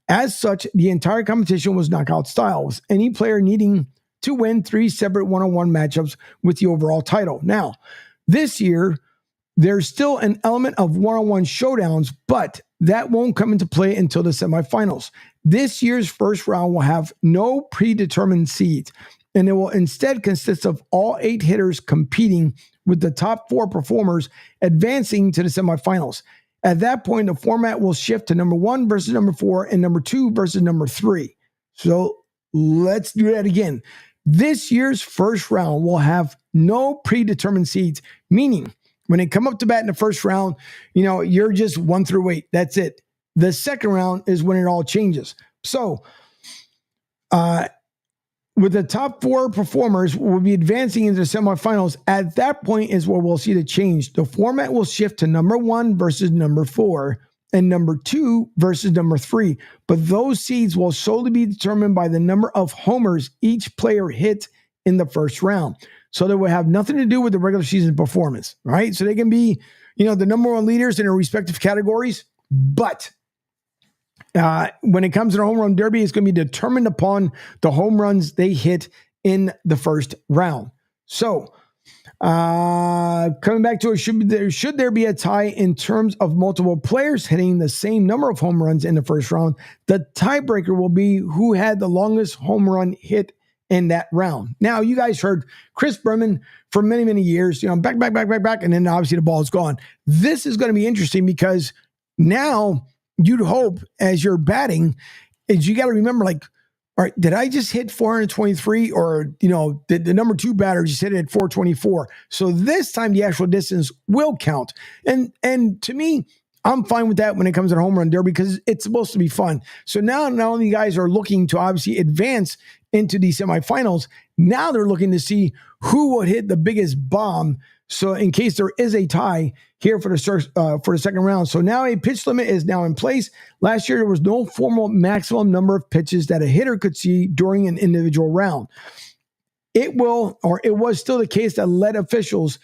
As such, the entire competition was knockout style, with any player needing to win 3 separate one-on-one matchups with the overall title. Now, this year, there's still an element of one-on-one showdowns, but that won't come into play until the semifinals. This year's first round will have no predetermined seeds, and it will instead consist of all 8 hitters competing, with the top 4 performers advancing to the semifinals. At that point, the format will shift to number 1 versus number 4 and number 2 versus number 3. So let's do that again. This year's first round will have no predetermined seeds, meaning when they come up to bat in the first round, you're just 1 through 8. That's it. The second round is when it all changes. So, with the top 4 performers, we'll be advancing into the semifinals. At that point is where we'll see the change. The format will shift to number 1 versus number 4 and number 2 versus number 3. But those seeds will solely be determined by the number of homers each player hit in the first round. So that will have nothing to do with the regular season performance, right? So they can be, the number 1 leaders in their respective categories, but when it comes to the home run derby, it's going to be determined upon the home runs they hit in the first round. So, coming back to it, should there be a tie in terms of multiple players hitting the same number of home runs in the first round, the tiebreaker will be who had the longest home run hit in that round. Now, you guys heard Chris Berman for many, many years, back, and then obviously the ball is gone. This is going to be interesting because now you'd hope as you're batting is you got to remember, all right, did I just hit 423 or, did the number 2 batter just hit it at 424? So this time the actual distance will count. And to me, I'm fine with that when it comes to the home run derby because it's supposed to be fun. So now not only guys are looking to obviously advance into the semifinals, now they're looking to see who would hit the biggest bomb. So in case there is a tie here for the second round. So now a pitch limit is now in place. Last year, there was no formal maximum number of pitches that a hitter could see during an individual round. It was still the case that led officials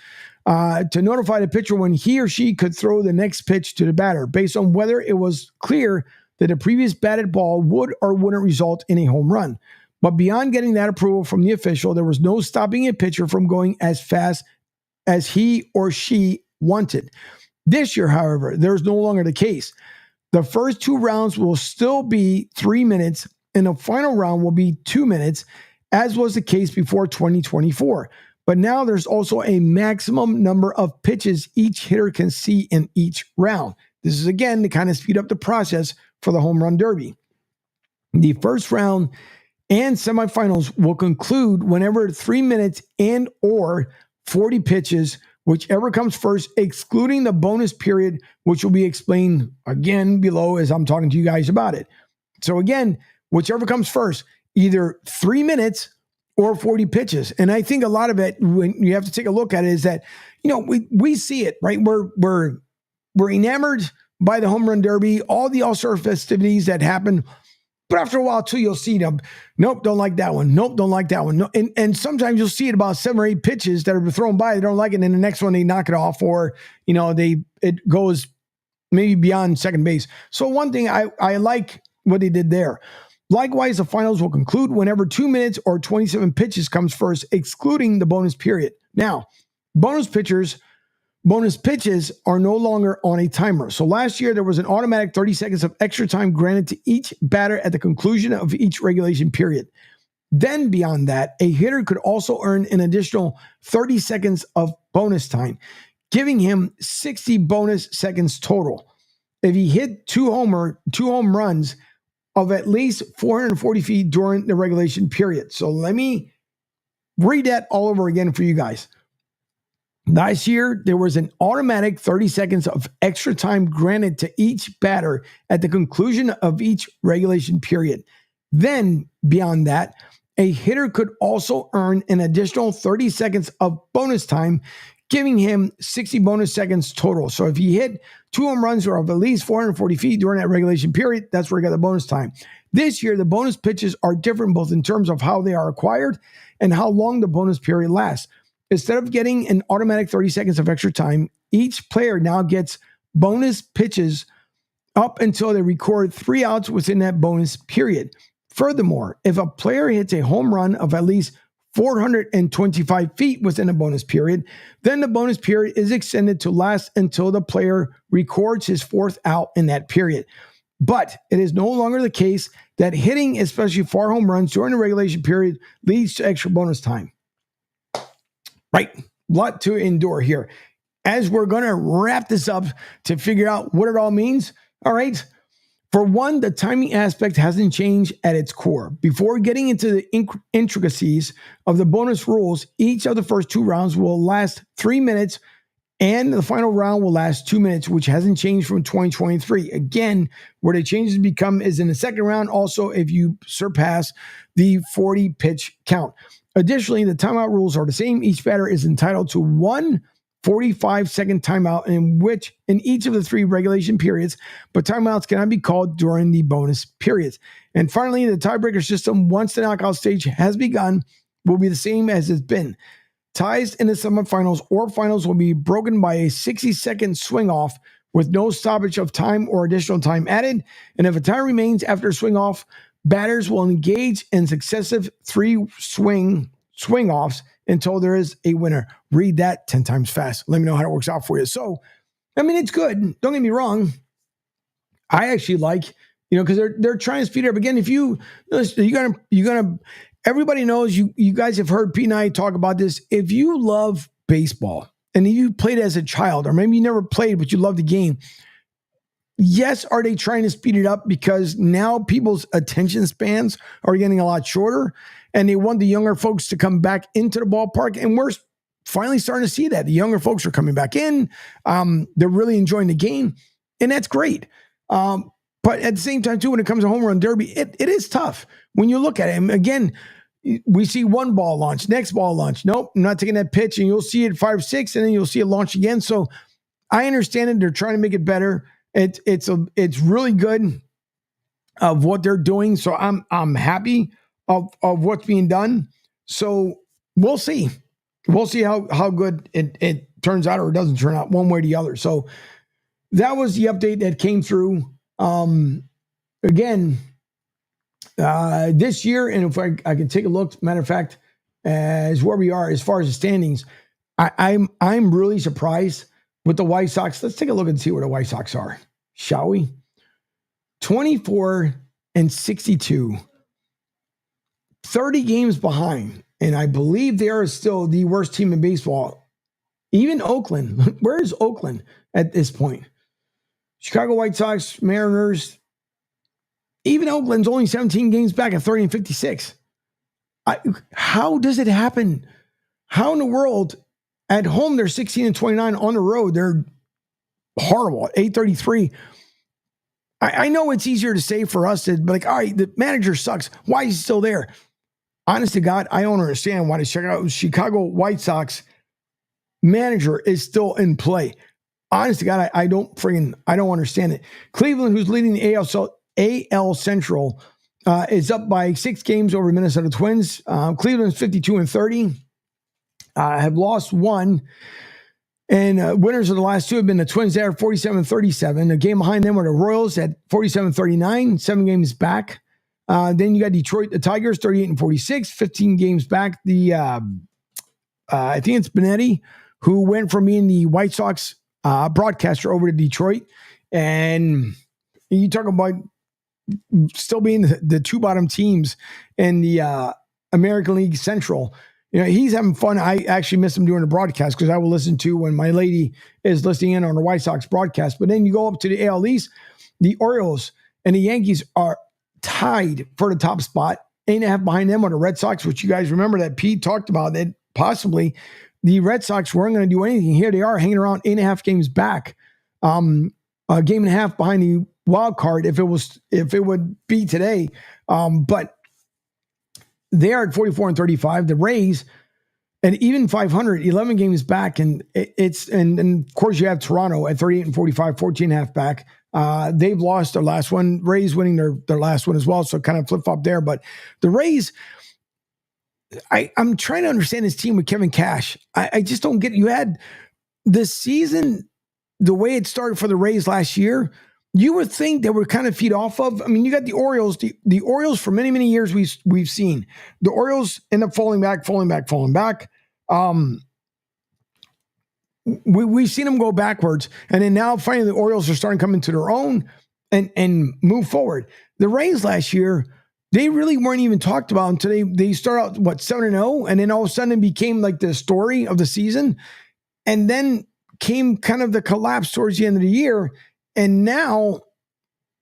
to notify the pitcher when he or she could throw the next pitch to the batter based on whether it was clear that the previous batted ball would or wouldn't result in a home run. But beyond getting that approval from the official, there was no stopping a pitcher from going as fast as he or she wanted. This year, however, there's no longer the case. The first 2 rounds will still be 3 minutes, and the final round will be 2 minutes, as was the case before 2024. But now there's also a maximum number of pitches each hitter can see in each round. This is, again, to kind of speed up the process for the home run derby. The first round and semifinals will conclude whenever 3 minutes and or 40 pitches, whichever comes first, excluding the bonus period, which will be explained again below as I'm talking to you guys about it. So again, whichever comes first, either 3 minutes or 40 pitches. And I think a lot of it, when you have to take a look at it, is that, we see it, right? We're enamored by the home run derby, all the all-star festivities that happen. But after a while, too, you'll see them. Nope, don't like that one. Nope, don't like that one. No, and sometimes you'll see it about 7 or 8 pitches that are thrown by. They don't like it. And then the next one, they knock it off or, it goes maybe beyond second base. So one thing I like what they did there. Likewise, the finals will conclude whenever 2 minutes or 27 pitches comes first, excluding the bonus period. Now, bonus pitches are no longer on a timer. So last year, there was an automatic 30 seconds of extra time granted to each batter at the conclusion of each regulation period. Then beyond that, a hitter could also earn an additional 30 seconds of bonus time, giving him 60 bonus seconds total. If he hit two home runs of at least 440 feet during the regulation period. So let me read that all over again for you guys. Last year, there was an automatic 30 seconds of extra time granted to each batter at the conclusion of each regulation period. Then, beyond that, a hitter could also earn an additional 30 seconds of bonus time, giving him 60 bonus seconds total. So if he hit 2 home runs or of at least 440 feet during that regulation period, that's where he got the bonus time. This year, the bonus pitches are different both in terms of how they are acquired and how long the bonus period lasts. Instead of getting an automatic 30 seconds of extra time, each player now gets bonus pitches up until they record 3 outs within that bonus period. Furthermore, if a player hits a home run of at least 425 feet within a bonus period, then the bonus period is extended to last until the player records his 4th out in that period. But it is no longer the case that hitting, especially far home runs during the regulation period, leads to extra bonus time. Right, lot to endure here. As we're going to wrap this up to figure out what it all means, all right, For one, the timing aspect hasn't changed at its core. Before getting into the intricacies of the bonus rules, each of the first 2 rounds will last 3 minutes, and the final round will last 2 minutes, which hasn't changed from 2023. Again, where the changes become is in the second round, also if you surpass the 40 pitch count. Additionally, the timeout rules are the same. Each batter is entitled to 1 45-second timeout in each of the 3 regulation periods, but timeouts cannot be called during the bonus periods. And finally, the tiebreaker system, once the knockout stage has begun, will be the same as it's been. Ties in the semifinals or finals will be broken by a 60-second swing off with no stoppage of time or additional time added. And if a tie remains after swing off, batters will engage in successive 3 swing offs until there is a winner. Read that 10 times fast. Let me know how it works out for you. So, I mean, it's good. Don't get me wrong. I actually like, because they're trying to speed it up. Again, if you're gonna, everybody knows you guys have heard Pete and I talk about this. If you love baseball and you played as a child, or maybe you never played, but you love the game, yes, are they trying to speed it up because now people's attention spans are getting a lot shorter and they want the younger folks to come back into the ballpark? And we're finally starting to see that. The younger folks are coming back in. They're really enjoying the game, and that's great. But at the same time, too, when it comes to home run derby, it is tough. When you look at it, and again, we see one ball launch, next ball launch. Nope, I'm not taking that pitch, and you'll see it 5-6, and then you'll see it launch again. So I understand it. They're trying to make it better. It's really good of what they're doing. So I'm happy of what's being done. So we'll see. We'll see how good it turns out or it doesn't turn out one way or the other. So that was the update that came through. Again, this year, and if I can take a look, matter of fact, as where we are as far as the standings, I'm really surprised with the White Sox. Let's take a look and see where the White Sox are, shall we? 24-62, 30 games behind. And I believe they are still the worst team in baseball. Even Oakland. Where is Oakland at this point? Chicago White Sox, Mariners. Even Oakland's only 17 games back at 30-56. How does it happen? How in the world? At home, they're 16-29. On the road, they're horrible at 8-33. I know it's easier to say for us to be like, all right, the manager sucks. Why is he still there? Honest to God, I don't understand why the Chicago White Sox manager is still in play. Honest to God, I don't understand it. Cleveland, who's leading the AL Central, is up by 6 games over Minnesota Twins. Cleveland's 52-30, have lost 1. And winners of the last 2 have been the Twins there, 47-37. A game behind them were the Royals at 47-39, 7 games back. Then you got Detroit, the Tigers, 38-46, 15 games back. I think it's Benetti, who went from being the White Sox broadcaster over to Detroit. And you talk about still being the 2 bottom teams in the American League Central. He's having fun. I actually miss him doing the broadcast because I will listen to when my lady is listening in on the White Sox broadcast. But then you go up to the AL East, the Orioles and the Yankees are tied for the top spot. 8.5 behind them are the Red Sox, which you guys remember that Pete talked about, that possibly the Red Sox weren't going to do anything. Here they are hanging around 8.5 games back. A game and a half behind the wild card if it would be today. But they are at 44-35. The Rays, and even 500, 11 games back. And and of course you have Toronto at 38-45, 14.5 back. They've lost their last one. Rays winning their last one as well. So kind of flip-flop there. But the Rays, I'm trying to understand this team with Kevin Cash. I just don't get it. You had the season, the way it started for the Rays last year, you would think they would kind of feed off of. I mean, you got the Orioles. The Orioles for many, many years we've seen. The Orioles end up falling back. We've seen them go backwards. And then now finally the Orioles are starting to come into their own and move forward. The Rays last year, they really weren't even talked about until they start out, 7-0? And then all of a sudden it became like the story of the season. And then came kind of the collapse towards the end of the year. And now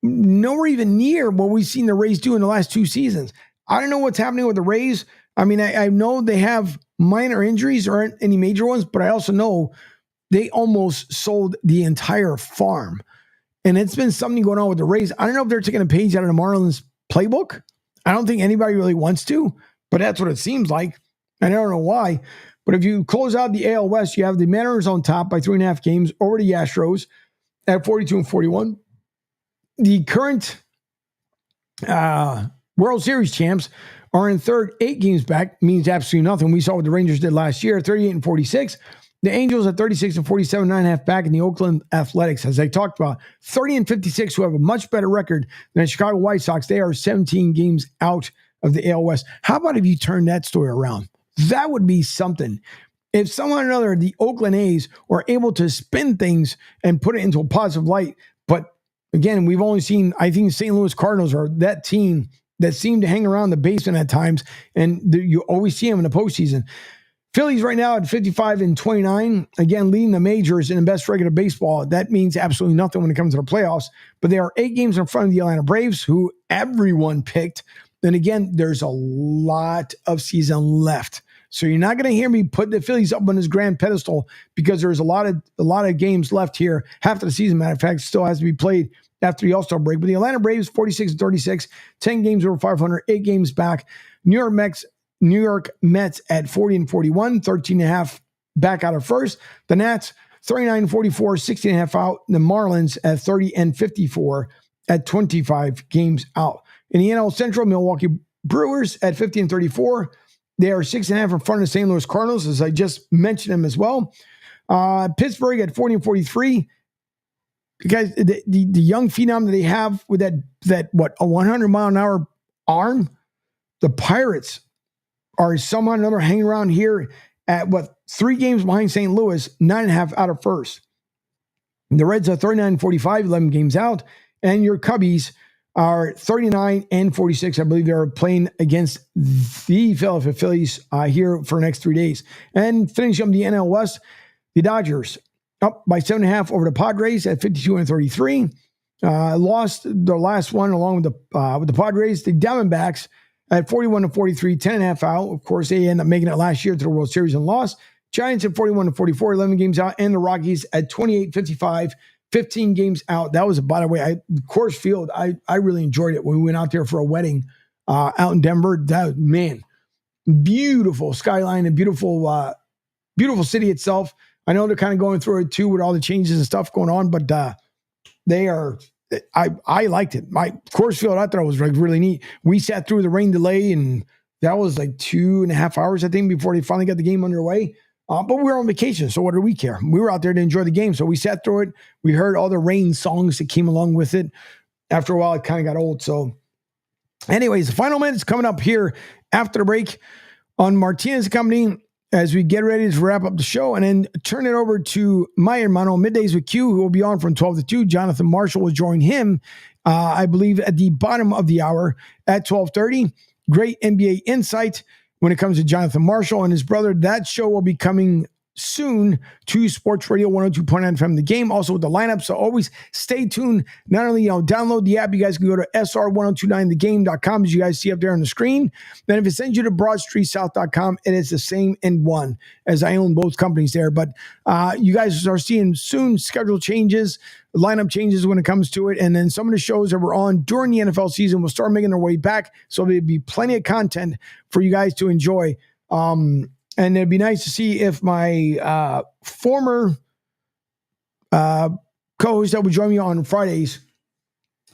nowhere even near what we've seen the Rays do in the last 2 seasons. I don't know what's happening with the Rays. I mean, I know they have minor injuries or aren't any major ones, but I also know they almost sold the entire farm. And it's been something going on with the Rays. I don't know if they're taking a page out of the Marlins playbook. I don't think anybody really wants to, but that's what it seems like. And I don't know why. But if you close out the AL West, you have the Mariners on top by 3.5 games over the Astros at 42-41. The current World Series champs are in third, 8 games back, means absolutely nothing. We saw what the Rangers did last year, 38-46. The Angels at 36-47, 9.5 back, in the Oakland Athletics, as I talked about, 30-56, who have a much better record than the Chicago White Sox. They are 17 games out of the AL West. How about if you turn that story around? That would be something. If someone or another, the Oakland A's, are able to spin things and put it into a positive light. But again, we've only seen, I think St. Louis Cardinals are that team that seem to hang around the basement at times, and you always see them in the postseason. Phillies right now at 55-29, again, leading the majors in the best record of baseball. That means absolutely nothing when it comes to the playoffs, but they are 8 games in front of the Atlanta Braves, who everyone picked. And again, there's a lot of season left. So you're not going to hear me put the Phillies up on this grand pedestal because there's a lot of games left here. Half of the season, matter of fact, still has to be played after the All-Star break. But the Atlanta Braves, 46-36, 10 games over 500, 8 games back. New York Mets at 40-41, 13.5 back out of first. The Nats, 39-44, 16.5 out. The Marlins at 30-54 at 25 games out. In the NL Central, Milwaukee Brewers at 50-34. They are 6.5 in front of the St. Louis Cardinals, as I just mentioned them as well. Pittsburgh at 40-43. Guys, the young phenom that they have with that a 100-mile-an-hour arm, the Pirates are somehow or another hanging around here at 3 games behind St. Louis, 9.5 out of first. The Reds are 39-45, 11 games out. And your Cubbies are 39-46. I believe they're playing against the Philadelphia Phillies here for the next 3 days. And finishing up the NL West, the Dodgers up by 7.5 over the Padres at 52-33. Lost their last one along with the Padres. The Diamondbacks at 41-43, 10.5 out. Of course, they ended up making it last year to the World Series and lost. Giants at 41-44, 11 games out. And the Rockies at 28-55, 15 games out. That was, by the way, Coors Field, I really enjoyed it when we went out there for a wedding out in Denver. That, man, beautiful skyline and beautiful city itself. I know they're kind of going through it too with all the changes and stuff going on, but I liked it. My Coors Field, I thought it was like really neat. We sat through the rain delay, and that was like 2.5 hours, I think, before they finally got the game underway. But we were on vacation, so what do we care? We were out there to enjoy the game, so we sat through it. We heard all the rain songs that came along with it. After a while, it kind of got old. So anyways, the final minutes coming up here after the break on Martinez Company as we get ready to wrap up the show and then turn it over to my hermano, Middays with Q, who will be on from 12 to 2. Jonathan Marshall will join him, I believe, at the bottom of the hour at 12:30. Great NBA insight when it comes to Jonathan Marshall and his brother. That show will be coming soon to Sports Radio 102.9 FM The Game, also with the lineup. So always stay tuned. Not only download the app, you guys can go to sr1029thegame.com, as you guys see up there on the screen. Then if it sends you to broadstreetsouth.com, it is the same in one, as I own both companies there. But you guys are seeing soon schedule changes, lineup changes when it comes to it. And then some of the shows that were on during the NFL season will start making their way back. So there'll be plenty of content for you guys to enjoy. And it'd be nice to see if my former co-host that would join me on Fridays,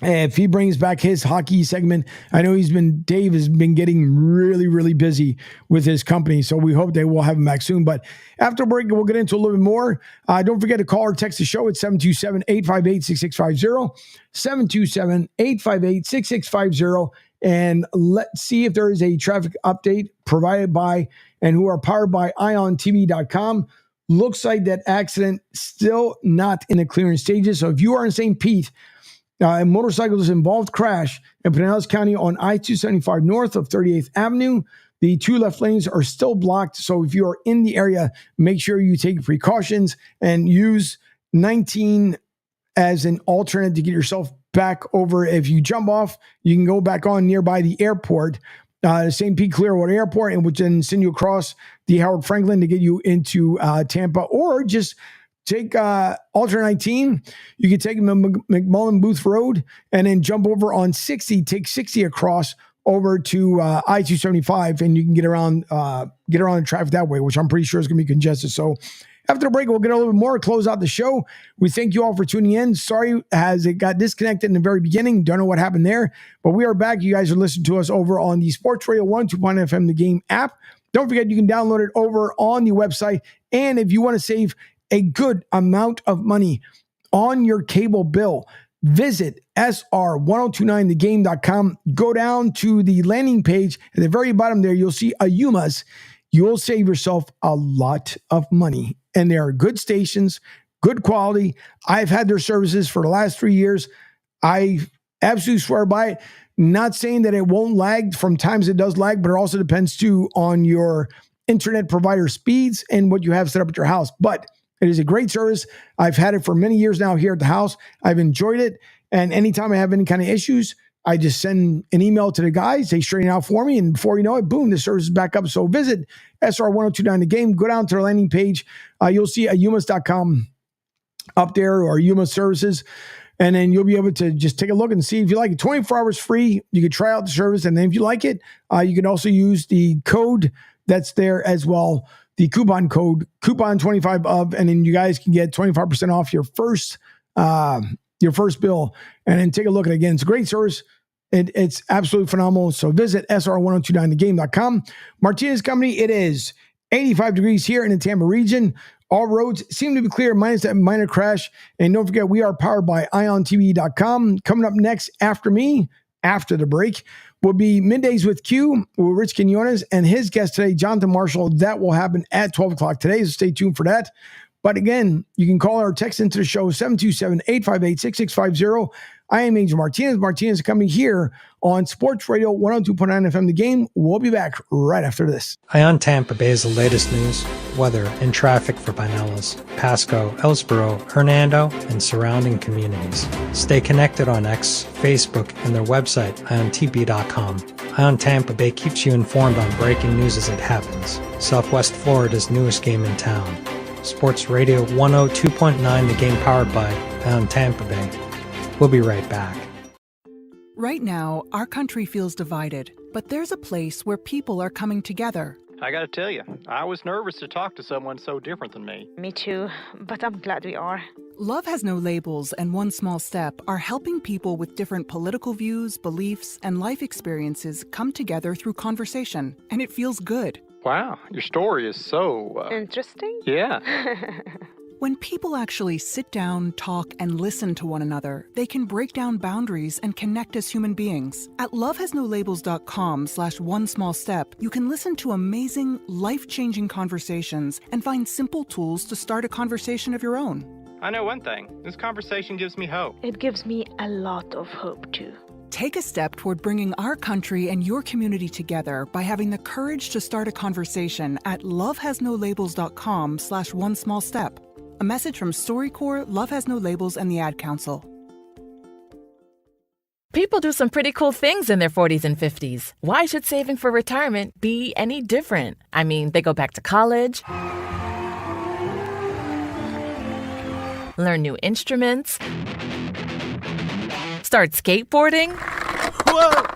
if he brings back his hockey segment. I know Dave has been getting really, really busy with his company, so we hope they will have him back soon. But after break, we'll get into a little bit more. Don't forget to call or text the show at 727-858-6650, 727-858-6650, and let's see if there is a traffic update provided by and who are powered by IonTV.com. Looks like that accident still not in the clearance stages. So if you are in St. Pete, a motorcycles involved crash in Pinellas County on I-275 north of 38th Avenue. The 2 left lanes are still blocked. So if you are in the area, make sure you take precautions and use 19 as an alternate to get yourself back over. If you jump off, you can go back on nearby the airport, St. Pete Clearwater Airport, and which then send you across the Howard Franklin to get you into Tampa, or just take Alternate 19. You can take McMullen Booth Road and then jump over on 60, take 60 across over to I-275, and you can get around the traffic that way, which I'm pretty sure is going to be congested. So after the break, we'll get a little bit more, close out the show. We thank you all for tuning in. Sorry as it got disconnected in the very beginning. Don't know what happened there, but we are back. You guys are listening to us over on the Sports Radio 102.9 FM, the Game app. Don't forget, you can download it over on the website. And if you want to save a good amount of money on your cable bill, visit sr1029thegame.com. Go down to the landing page. At the very bottom there, you'll see Ayumas. You'll save yourself a lot of money. And there are good stations, good quality. I've had their services for the last 3 years. I absolutely swear by it. Not saying that it won't lag. From times it does lag, but it also depends too on your internet provider speeds and what you have set up at your house. But it is a great service. I've had it for many years now here at the house. I've enjoyed it. And anytime I have any kind of issues, I just send an email to the guys. They straighten it out for me. And before you know it, boom, the service is back up. So visit SR1029 The Game. Go down to our landing page. You'll see Ayumas.com up there, or Ayumas Services. And then you'll be able to just take a look and see if you like it. 24 hours free. You can try out the service. And then if you like it, you can also use the code that's there as well. The coupon code, coupon25 of, and then you guys can get 25% off your first bill. And then take a look at it again. It's a great service. It's absolutely phenomenal. So visit sr1029thegame.com. Martinez Company, it is 85 degrees here in the Tampa region. All roads seem to be clear, minus that minor crash. And don't forget, we are powered by iontv.com. Coming up next after me, after the break, will be Middays with Q with Rich Quinones and his guest today, Jonathan Marshall. That will happen at 12 o'clock today, so stay tuned for that. But again, you can call or text into the show, 727-858-6650. I am Angel Martinez. Martinez Company here on Sports Radio 102.9 FM, The Game. We'll be back right after this. Ion Tampa Bay is the latest news, weather, and traffic for Pinellas, Pasco, Ellsboro, Hernando, and surrounding communities. Stay connected on X, Facebook, and their website, iontp.com. Ion Tampa Bay keeps you informed on breaking news as it happens. Southwest Florida's newest game in town. Sports Radio 102.9, The Game, powered by Ion Tampa Bay. We'll be right back. Right now, our country feels divided, but there's a place where people are coming together. I gotta tell you, I was nervous to talk to someone so different than me. Me too, but I'm glad we are. Love Has No Labels and One Small Step are helping people with different political views, beliefs, and life experiences come together through conversation, and it feels good. Wow, your story is so... Interesting? Yeah. When people actually sit down, talk, and listen to one another, they can break down boundaries and connect as human beings. At lovehasnolabels.com/onesmallstep, you can listen to amazing, life-changing conversations and find simple tools to start a conversation of your own. I know one thing. This conversation gives me hope. It gives me a lot of hope, too. Take a step toward bringing our country and your community together by having the courage to start a conversation at lovehasnolabels.com/onesmallstep. A message from StoryCorps, Love Has No Labels, and the Ad Council. People do some pretty cool things in their 40s and 50s. Why should saving for retirement be any different? I mean, they go back to college, learn new instruments, start skateboarding. Whoa!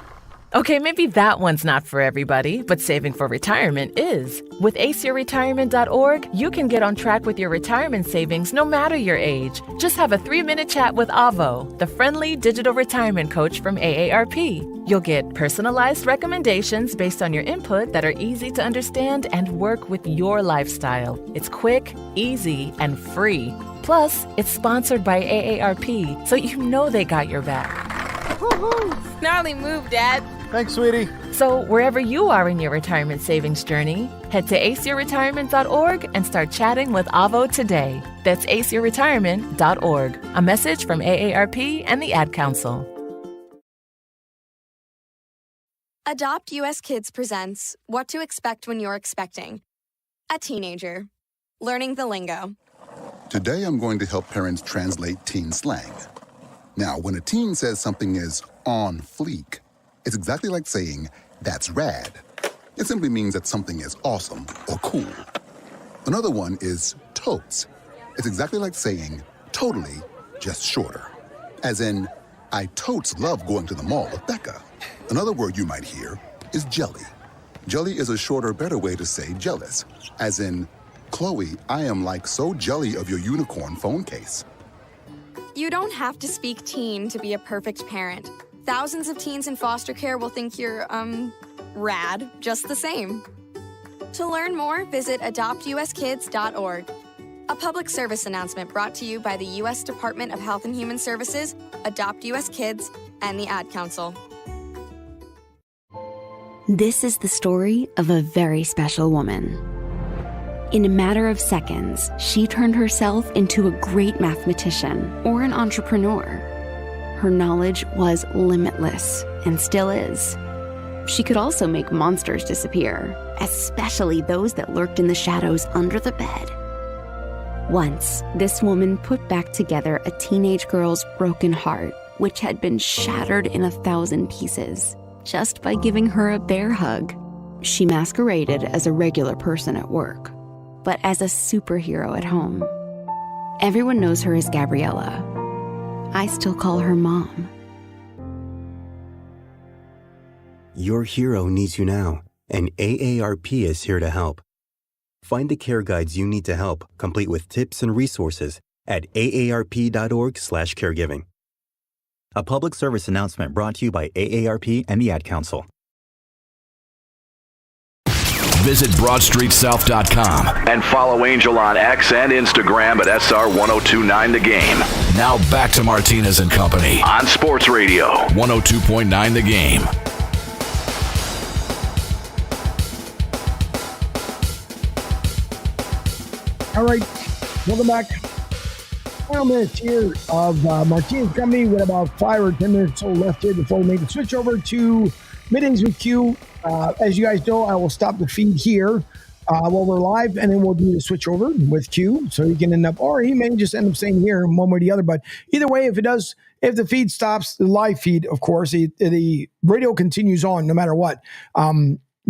Okay, maybe that one's not for everybody, but saving for retirement is. With aceyourretirement.org, you can get on track with your retirement savings no matter your age. Just have a 3-minute chat with Avo, the friendly digital retirement coach from AARP. You'll get personalized recommendations based on your input that are easy to understand and work with your lifestyle. It's quick, easy, and free. Plus, it's sponsored by AARP, so you know they got your back. Woohoo! Gnarly move, Dad. Thanks, sweetie. So wherever you are in your retirement savings journey, head to aceyourretirement.org and start chatting with Avo today. That's aceyourretirement.org. A message from AARP and the Ad Council. Adopt US Kids presents What to Expect When You're Expecting. A teenager. Learning the lingo. Today I'm going to help parents translate teen slang. Now, when a teen says something is on fleek, it's exactly like saying, that's rad. It simply means that something is awesome or cool. Another one is totes. It's exactly like saying, totally, just shorter. As in, I totes love going to the mall with Becca. Another word you might hear is jelly. Jelly is a shorter, better way to say jealous. As in, Chloe, I am like so jelly of your unicorn phone case. You don't have to speak teen to be a perfect parent. Thousands of teens in foster care will think you're, rad just the same. To learn more, visit adoptuskids.org. A public service announcement brought to you by the U.S. Department of Health and Human Services, Adopt U.S. Kids, and the Ad Council. This is the story of a very special woman. In a matter of seconds, she turned herself into a great mathematician or an entrepreneur. Her knowledge was limitless and still is. She could also make monsters disappear, especially those that lurked in the shadows under the bed. Once, this woman put back together a teenage girl's broken heart, which had been shattered in 1,000 pieces, just by giving her a bear hug. She masqueraded as a regular person at work, but as a superhero at home. Everyone knows her as Gabriella. I still call her Mom. Your hero needs you now, and AARP is here to help. Find the care guides you need to help, complete with tips and resources at aarp.org/caregiving. A public service announcement brought to you by AARP and the Ad Council. Visit BroadStreetSouth.com and follow Angel on X and Instagram at SR1029 The Game. Now back to Martinez and Company on Sports Radio 102.9 The Game. All right, welcome back. Final minutes here of Martinez Company with about 5 or 10 minutes or so left here before we make the switch over to Middays with Q. As you guys know, I will stop the feed here while we're live, and then we'll do the switch over with Q. So he can end up, or he may just end up staying here one way or the other. But either way, if the feed stops, the live feed, of course, the radio continues on no matter what.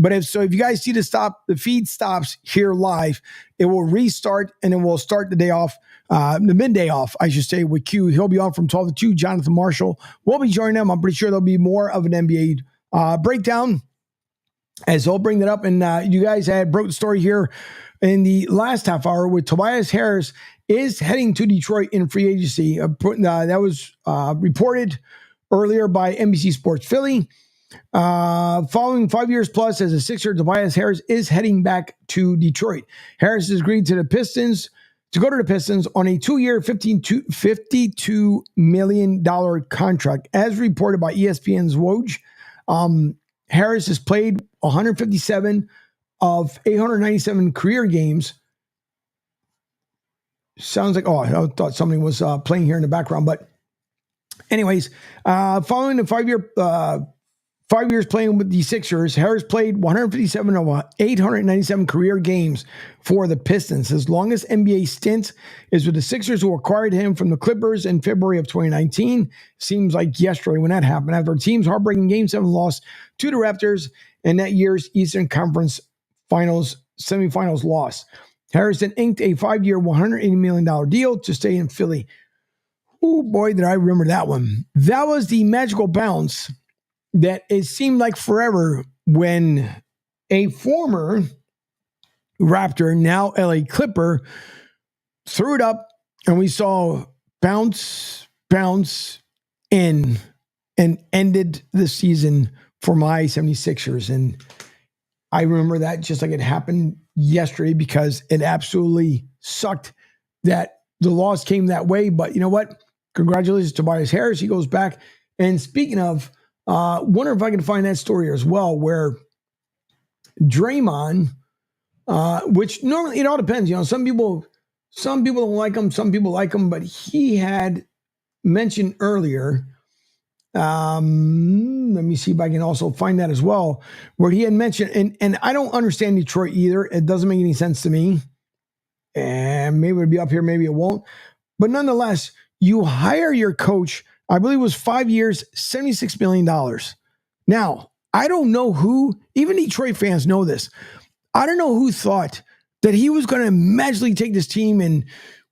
But if you guys see the feed stops here live, it will restart, and then we'll start the day off, the midday off, I should say, with Q. He'll be on from 12 to 2. Jonathan Marshall will be joining them. I'm pretty sure there'll be more of an NBA breakdown, as he'll bring that up. And you guys broke the story here in the last half hour with Tobias Harris is heading to Detroit in free agency. That was reported earlier by NBC Sports Philly. Following 5 years plus as a Sixer, Tobias Harris is heading back to Detroit. Harris has agreed to go to the Pistons on a 2-year, $52 million contract, as reported by ESPN's Woj. Harris has played 157 of 897 career games. Sounds like, I thought somebody was playing here in the background. But anyways, following the 5 years playing with the Sixers, Harris played 157 of 897 career games for the Pistons. His longest NBA stint is with the Sixers, who acquired him from the Clippers in February of 2019. Seems like yesterday when that happened, after the team's heartbreaking Game 7 loss to the Raptors and that year's Eastern Conference semifinals loss. Harris then inked a 5-year, $180 million deal to stay in Philly. Oh boy, did I remember that one. That was the magical bounce that it seemed like forever when a former Raptor, now LA Clipper, threw it up and we saw bounce in and ended the season for my 76ers. And I remember that just like it happened yesterday, because it absolutely sucked that the loss came that way. But you know what? Congratulations to Tobias Harris. He goes back. And speaking of, wonder if I can find that story as well, where Draymond, which normally it all depends. Some people don't like him, some people like him, but he had mentioned earlier. Let me see if I can also find that as well, where he had mentioned, and I don't understand Detroit either. It doesn't make any sense to me. And maybe it'll be up here, maybe it won't. But nonetheless, you hire your coach I believe it was 5 years, $76 million. Now, I don't know who, even Detroit fans know this. I don't know who thought that he was going to magically take this team and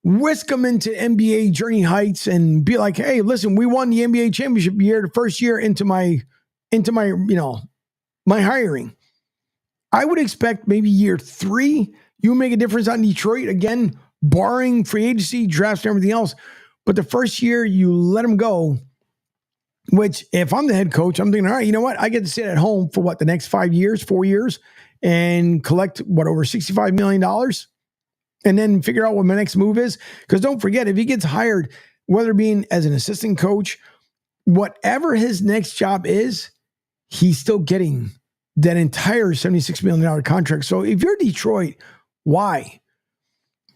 whisk them into NBA journey heights and be like, hey, listen, we won the NBA championship year, the first year into my, my hiring. I would expect maybe year 3, you make a difference on Detroit, again, barring free agency, drafts, and everything else. But the first year, you let him go, which if I'm the head coach, I'm thinking, all right, you know what? I get to sit at home for the next 4 years, and collect, over $65 million, and then figure out what my next move is. Because don't forget, if he gets hired, whether being as an assistant coach, whatever his next job is, he's still getting that entire $76 million contract. So if you're Detroit, why?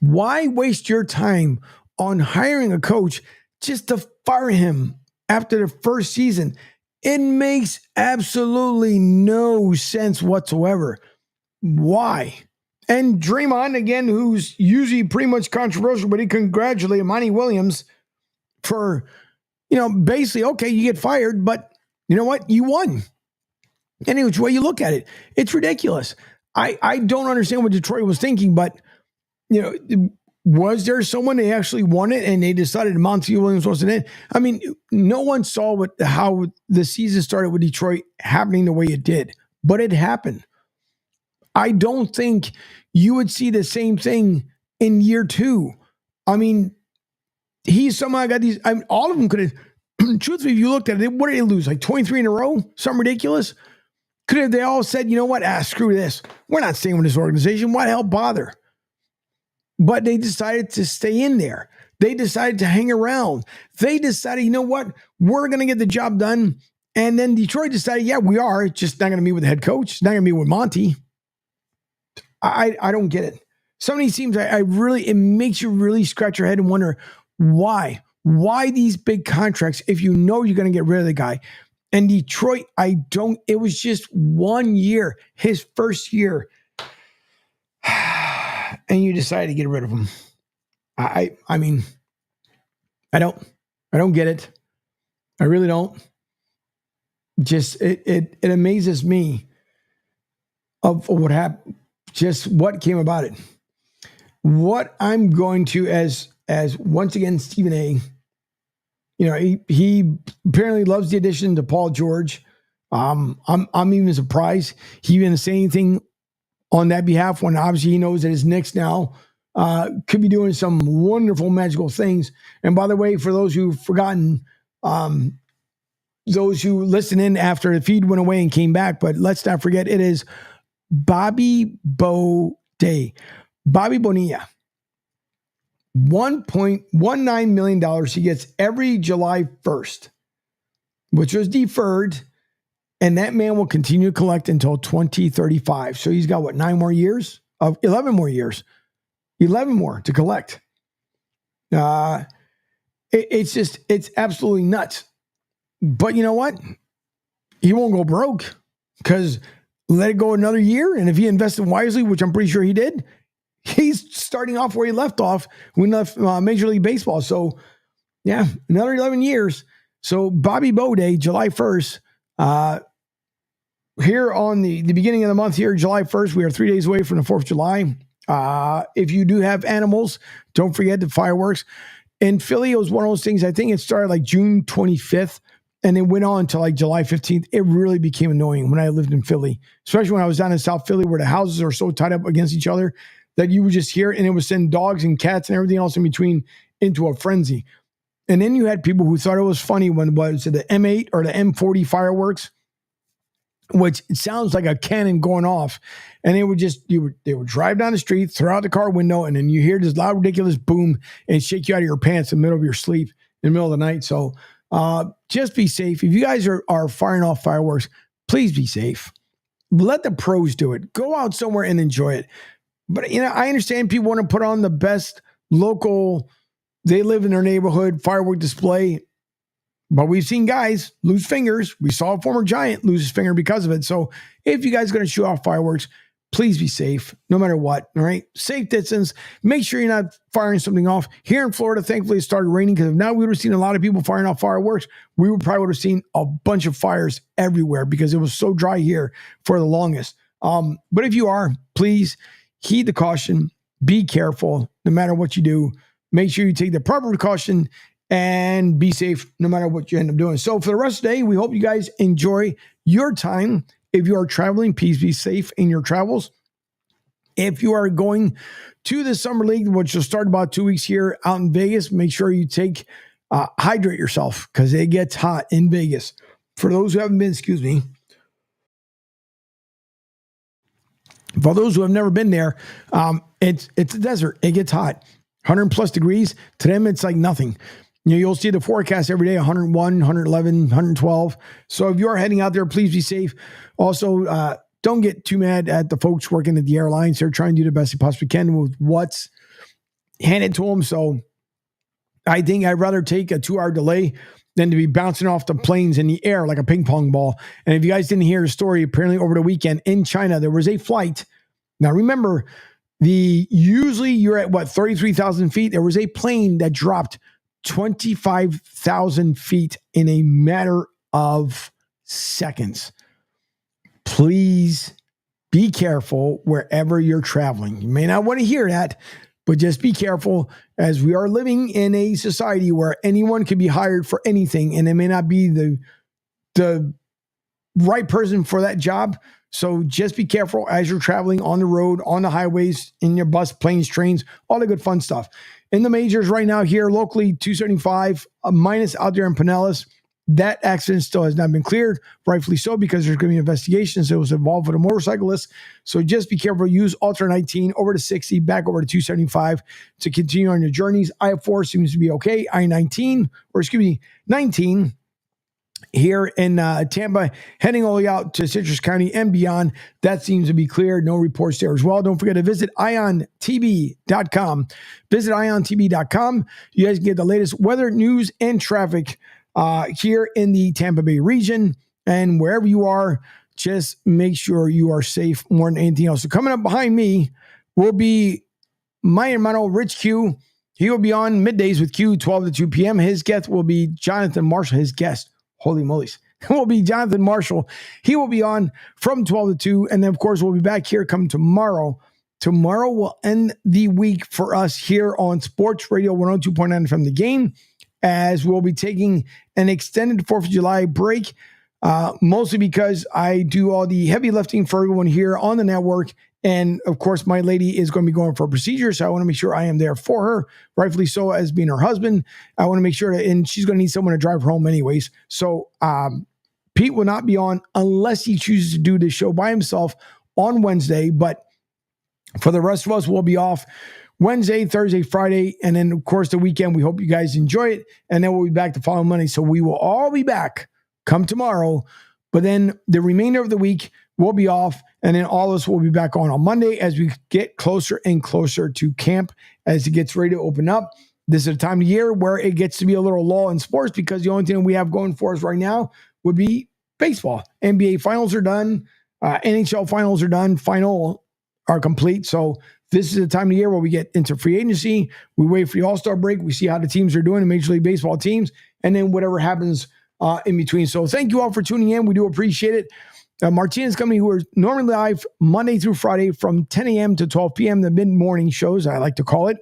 Why waste your time on hiring a coach just to fire him after the first season? It makes absolutely no sense whatsoever. Why? And Draymond, again, who's usually pretty much controversial, but he congratulated Monty Williams for, basically, okay, you get fired, but you know what? You won. Any which way you look at it, it's ridiculous. I don't understand what Detroit was thinking, but, was there someone they actually won it and they decided Monty Williams wasn't in? I mean, no one saw how the season started with Detroit happening the way it did, but it happened. I don't think you would see the same thing in year 2. I mean, he somehow got these. All of them could have, truthfully, if you looked at it, what did they lose? Like 23 in a row? Something ridiculous? Could have they all said, you know what? Screw this. We're not staying with this organization. Why the hell bother? But they decided to stay in there. They decided to hang around. They decided, you know what? We're going to get the job done. And then Detroit decided, yeah, we are. It's just not going to meet with the head coach. It's not going to meet with Monty. I don't get it. Some of these teams, it makes you really scratch your head and wonder why. Why these big contracts if you know you're going to get rid of the guy? And Detroit, it was just 1 year, his first year. And you decided to get rid of him. I mean, I don't get it. I really don't. Just, it amazes me of what happened. Just what came about it. What I'm going to, as once again, Stephen A., he apparently loves the addition to Paul George. I'm even surprised he didn't say anything on that behalf when obviously he knows that his Knicks now could be doing some wonderful, magical things. And by the way, for those who've forgotten, those who listened in after the feed went away and came back, but let's not forget, it is Bobby Bo Day. Bobby Bonilla. $1.19 million he gets every July 1st, which was deferred, and that man will continue to collect until 2035. So he's got, 9 more years? 11 more years. 11 more to collect. It's absolutely nuts. But you know what? He won't go broke because let it go another year. And if he invested wisely, which I'm pretty sure he did, he's starting off where he left off when he left Major League Baseball. So, yeah, another 11 years. So, Bobby Bo Day, July 1st, here on the beginning of the month here, July 1st, we are 3 days away from the 4th of July. If you do have animals, don't forget the fireworks. In Philly, it was one of those things, I think it started like June 25th, and it went on to like July 15th. It really became annoying when I lived in Philly, especially when I was down in South Philly where the houses are so tied up against each other that you would just hear it, and it would send dogs and cats and everything else in between into a frenzy. And then you had people who thought it was funny when was it the M8 or the M40 fireworks, which sounds like a cannon going off. And they would drive down the street, throw out the car window, and then you hear this loud, ridiculous boom and shake you out of your pants in the middle of your sleep in the middle of the night. So just be safe. If you guys are firing off fireworks, please be safe. Let the pros do it. Go out somewhere and enjoy it. But, I understand people want to put on the best local, they live in their neighborhood firework display. But we've seen guys lose fingers. We saw a former Giant lose his finger because of it. So if you guys are going to shoot off fireworks, please be safe no matter what. All right. Safe distance. Make sure you're not firing something off. Here in Florida, thankfully, it started raining because if now we would have seen a lot of people firing off fireworks, we would probably have seen a bunch of fires everywhere because it was so dry here for the longest. But if you are, please heed the caution. Be careful no matter what you do. Make sure you take the proper precaution and be safe no matter what you end up doing. So for the rest of the day, we hope you guys enjoy your time. If you are traveling, please be safe in your travels. If you are going to the Summer League, which will start about 2 weeks here out in Vegas, make sure you hydrate yourself because it gets hot in Vegas. For those who haven't been, for those who have never been there, it's a desert. It gets hot, 100 plus degrees. To them, it's like nothing. You'll see the forecast every day, 101, 111, 112. So if you're heading out there, please be safe. Also, don't get too mad at the folks working at the airlines. They're trying to do the best they possibly can with what's handed to them. So I think I'd rather take a 2-hour delay than to be bouncing off the planes in the air like a ping pong ball. And if you guys didn't hear the story, apparently over the weekend in China, there was a flight. Now remember, usually you're at 33,000 feet. There was a plane that dropped 25,000 feet in a matter of seconds. Please be careful wherever you're traveling. You may not want to hear that, but just be careful as we are living in a society where anyone can be hired for anything and it may not be the right person for that job. So just be careful as you're traveling on the road, on the highways, in your bus, planes, trains, all the good fun stuff. In the majors right now here locally, 275 minus out there in Pinellas. That accident still has not been cleared, rightfully so, because there's going to be investigations. It was involved with a motorcyclist. So just be careful. Use Ultra 19 over to 60, back over to 275 to continue on your journeys. I-4 seems to be okay. I-19, 19 here in Tampa, heading all the way out to Citrus County and beyond. That seems to be clear. No reports there as well. Don't forget to visit iontv.com. Visit iontv.com. You guys can get the latest weather, news, and traffic here in the Tampa Bay region. And wherever you are, just make sure you are safe more than anything else. So coming up behind me will be my hermano, Rich Q. He will be on middays with Q, 12 to 2 p.m. His guest will be Jonathan Marshall. His guest, holy moly, will be Jonathan Marshall. He will be on from 12 to 2. And then, of course, we'll be back here come tomorrow. Tomorrow will end the week for us here on Sports Radio 102.9 from The Game, as we'll be taking an extended 4th of July break, mostly because I do all the heavy lifting for everyone here on the network. And, of course, my lady is going to be going for a procedure, so I want to make sure I am there for her, rightfully so, as being her husband. I want to make sure that, and she's going to need someone to drive her home anyways. So Pete will not be on unless he chooses to do this show by himself on Wednesday. But for the rest of us, we'll be off Wednesday, Thursday, Friday, and then, of course, the weekend. We hope you guys enjoy it, and then we'll be back the following Monday. So we will all be back come tomorrow, but then the remainder of the week we'll be off, and then all of us will be back on Monday as we get closer and closer to camp as it gets ready to open up. This is a time of year where it gets to be a little lull in sports because the only thing we have going for us right now would be baseball. NBA finals are done. NHL finals are done. Final are complete. So this is the time of year where we get into free agency. We wait for the All-Star break. We see how the teams are doing, the Major League Baseball teams, and then whatever happens in between. So thank you all for tuning in. We do appreciate it. Martinez Company, who are normally live Monday through Friday from 10 a.m. to 12 p.m., the mid-morning shows, I like to call it.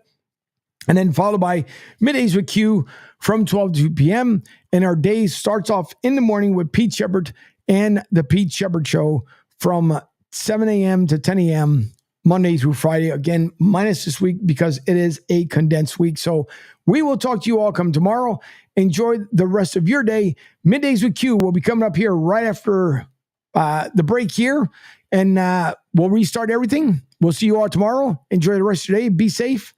And then followed by Middays with Q from 12 to 2 p.m. And our day starts off in the morning with Pete Sheppard and the Pete Sheppard Show from 7 a.m. to 10 a.m. Monday through Friday. Again, minus this week because it is a condensed week. So we will talk to you all come tomorrow. Enjoy the rest of your day. Middays with Q will be coming up here right after the break here. And we'll restart everything. We'll see you all tomorrow. Enjoy the rest of your day. Be safe.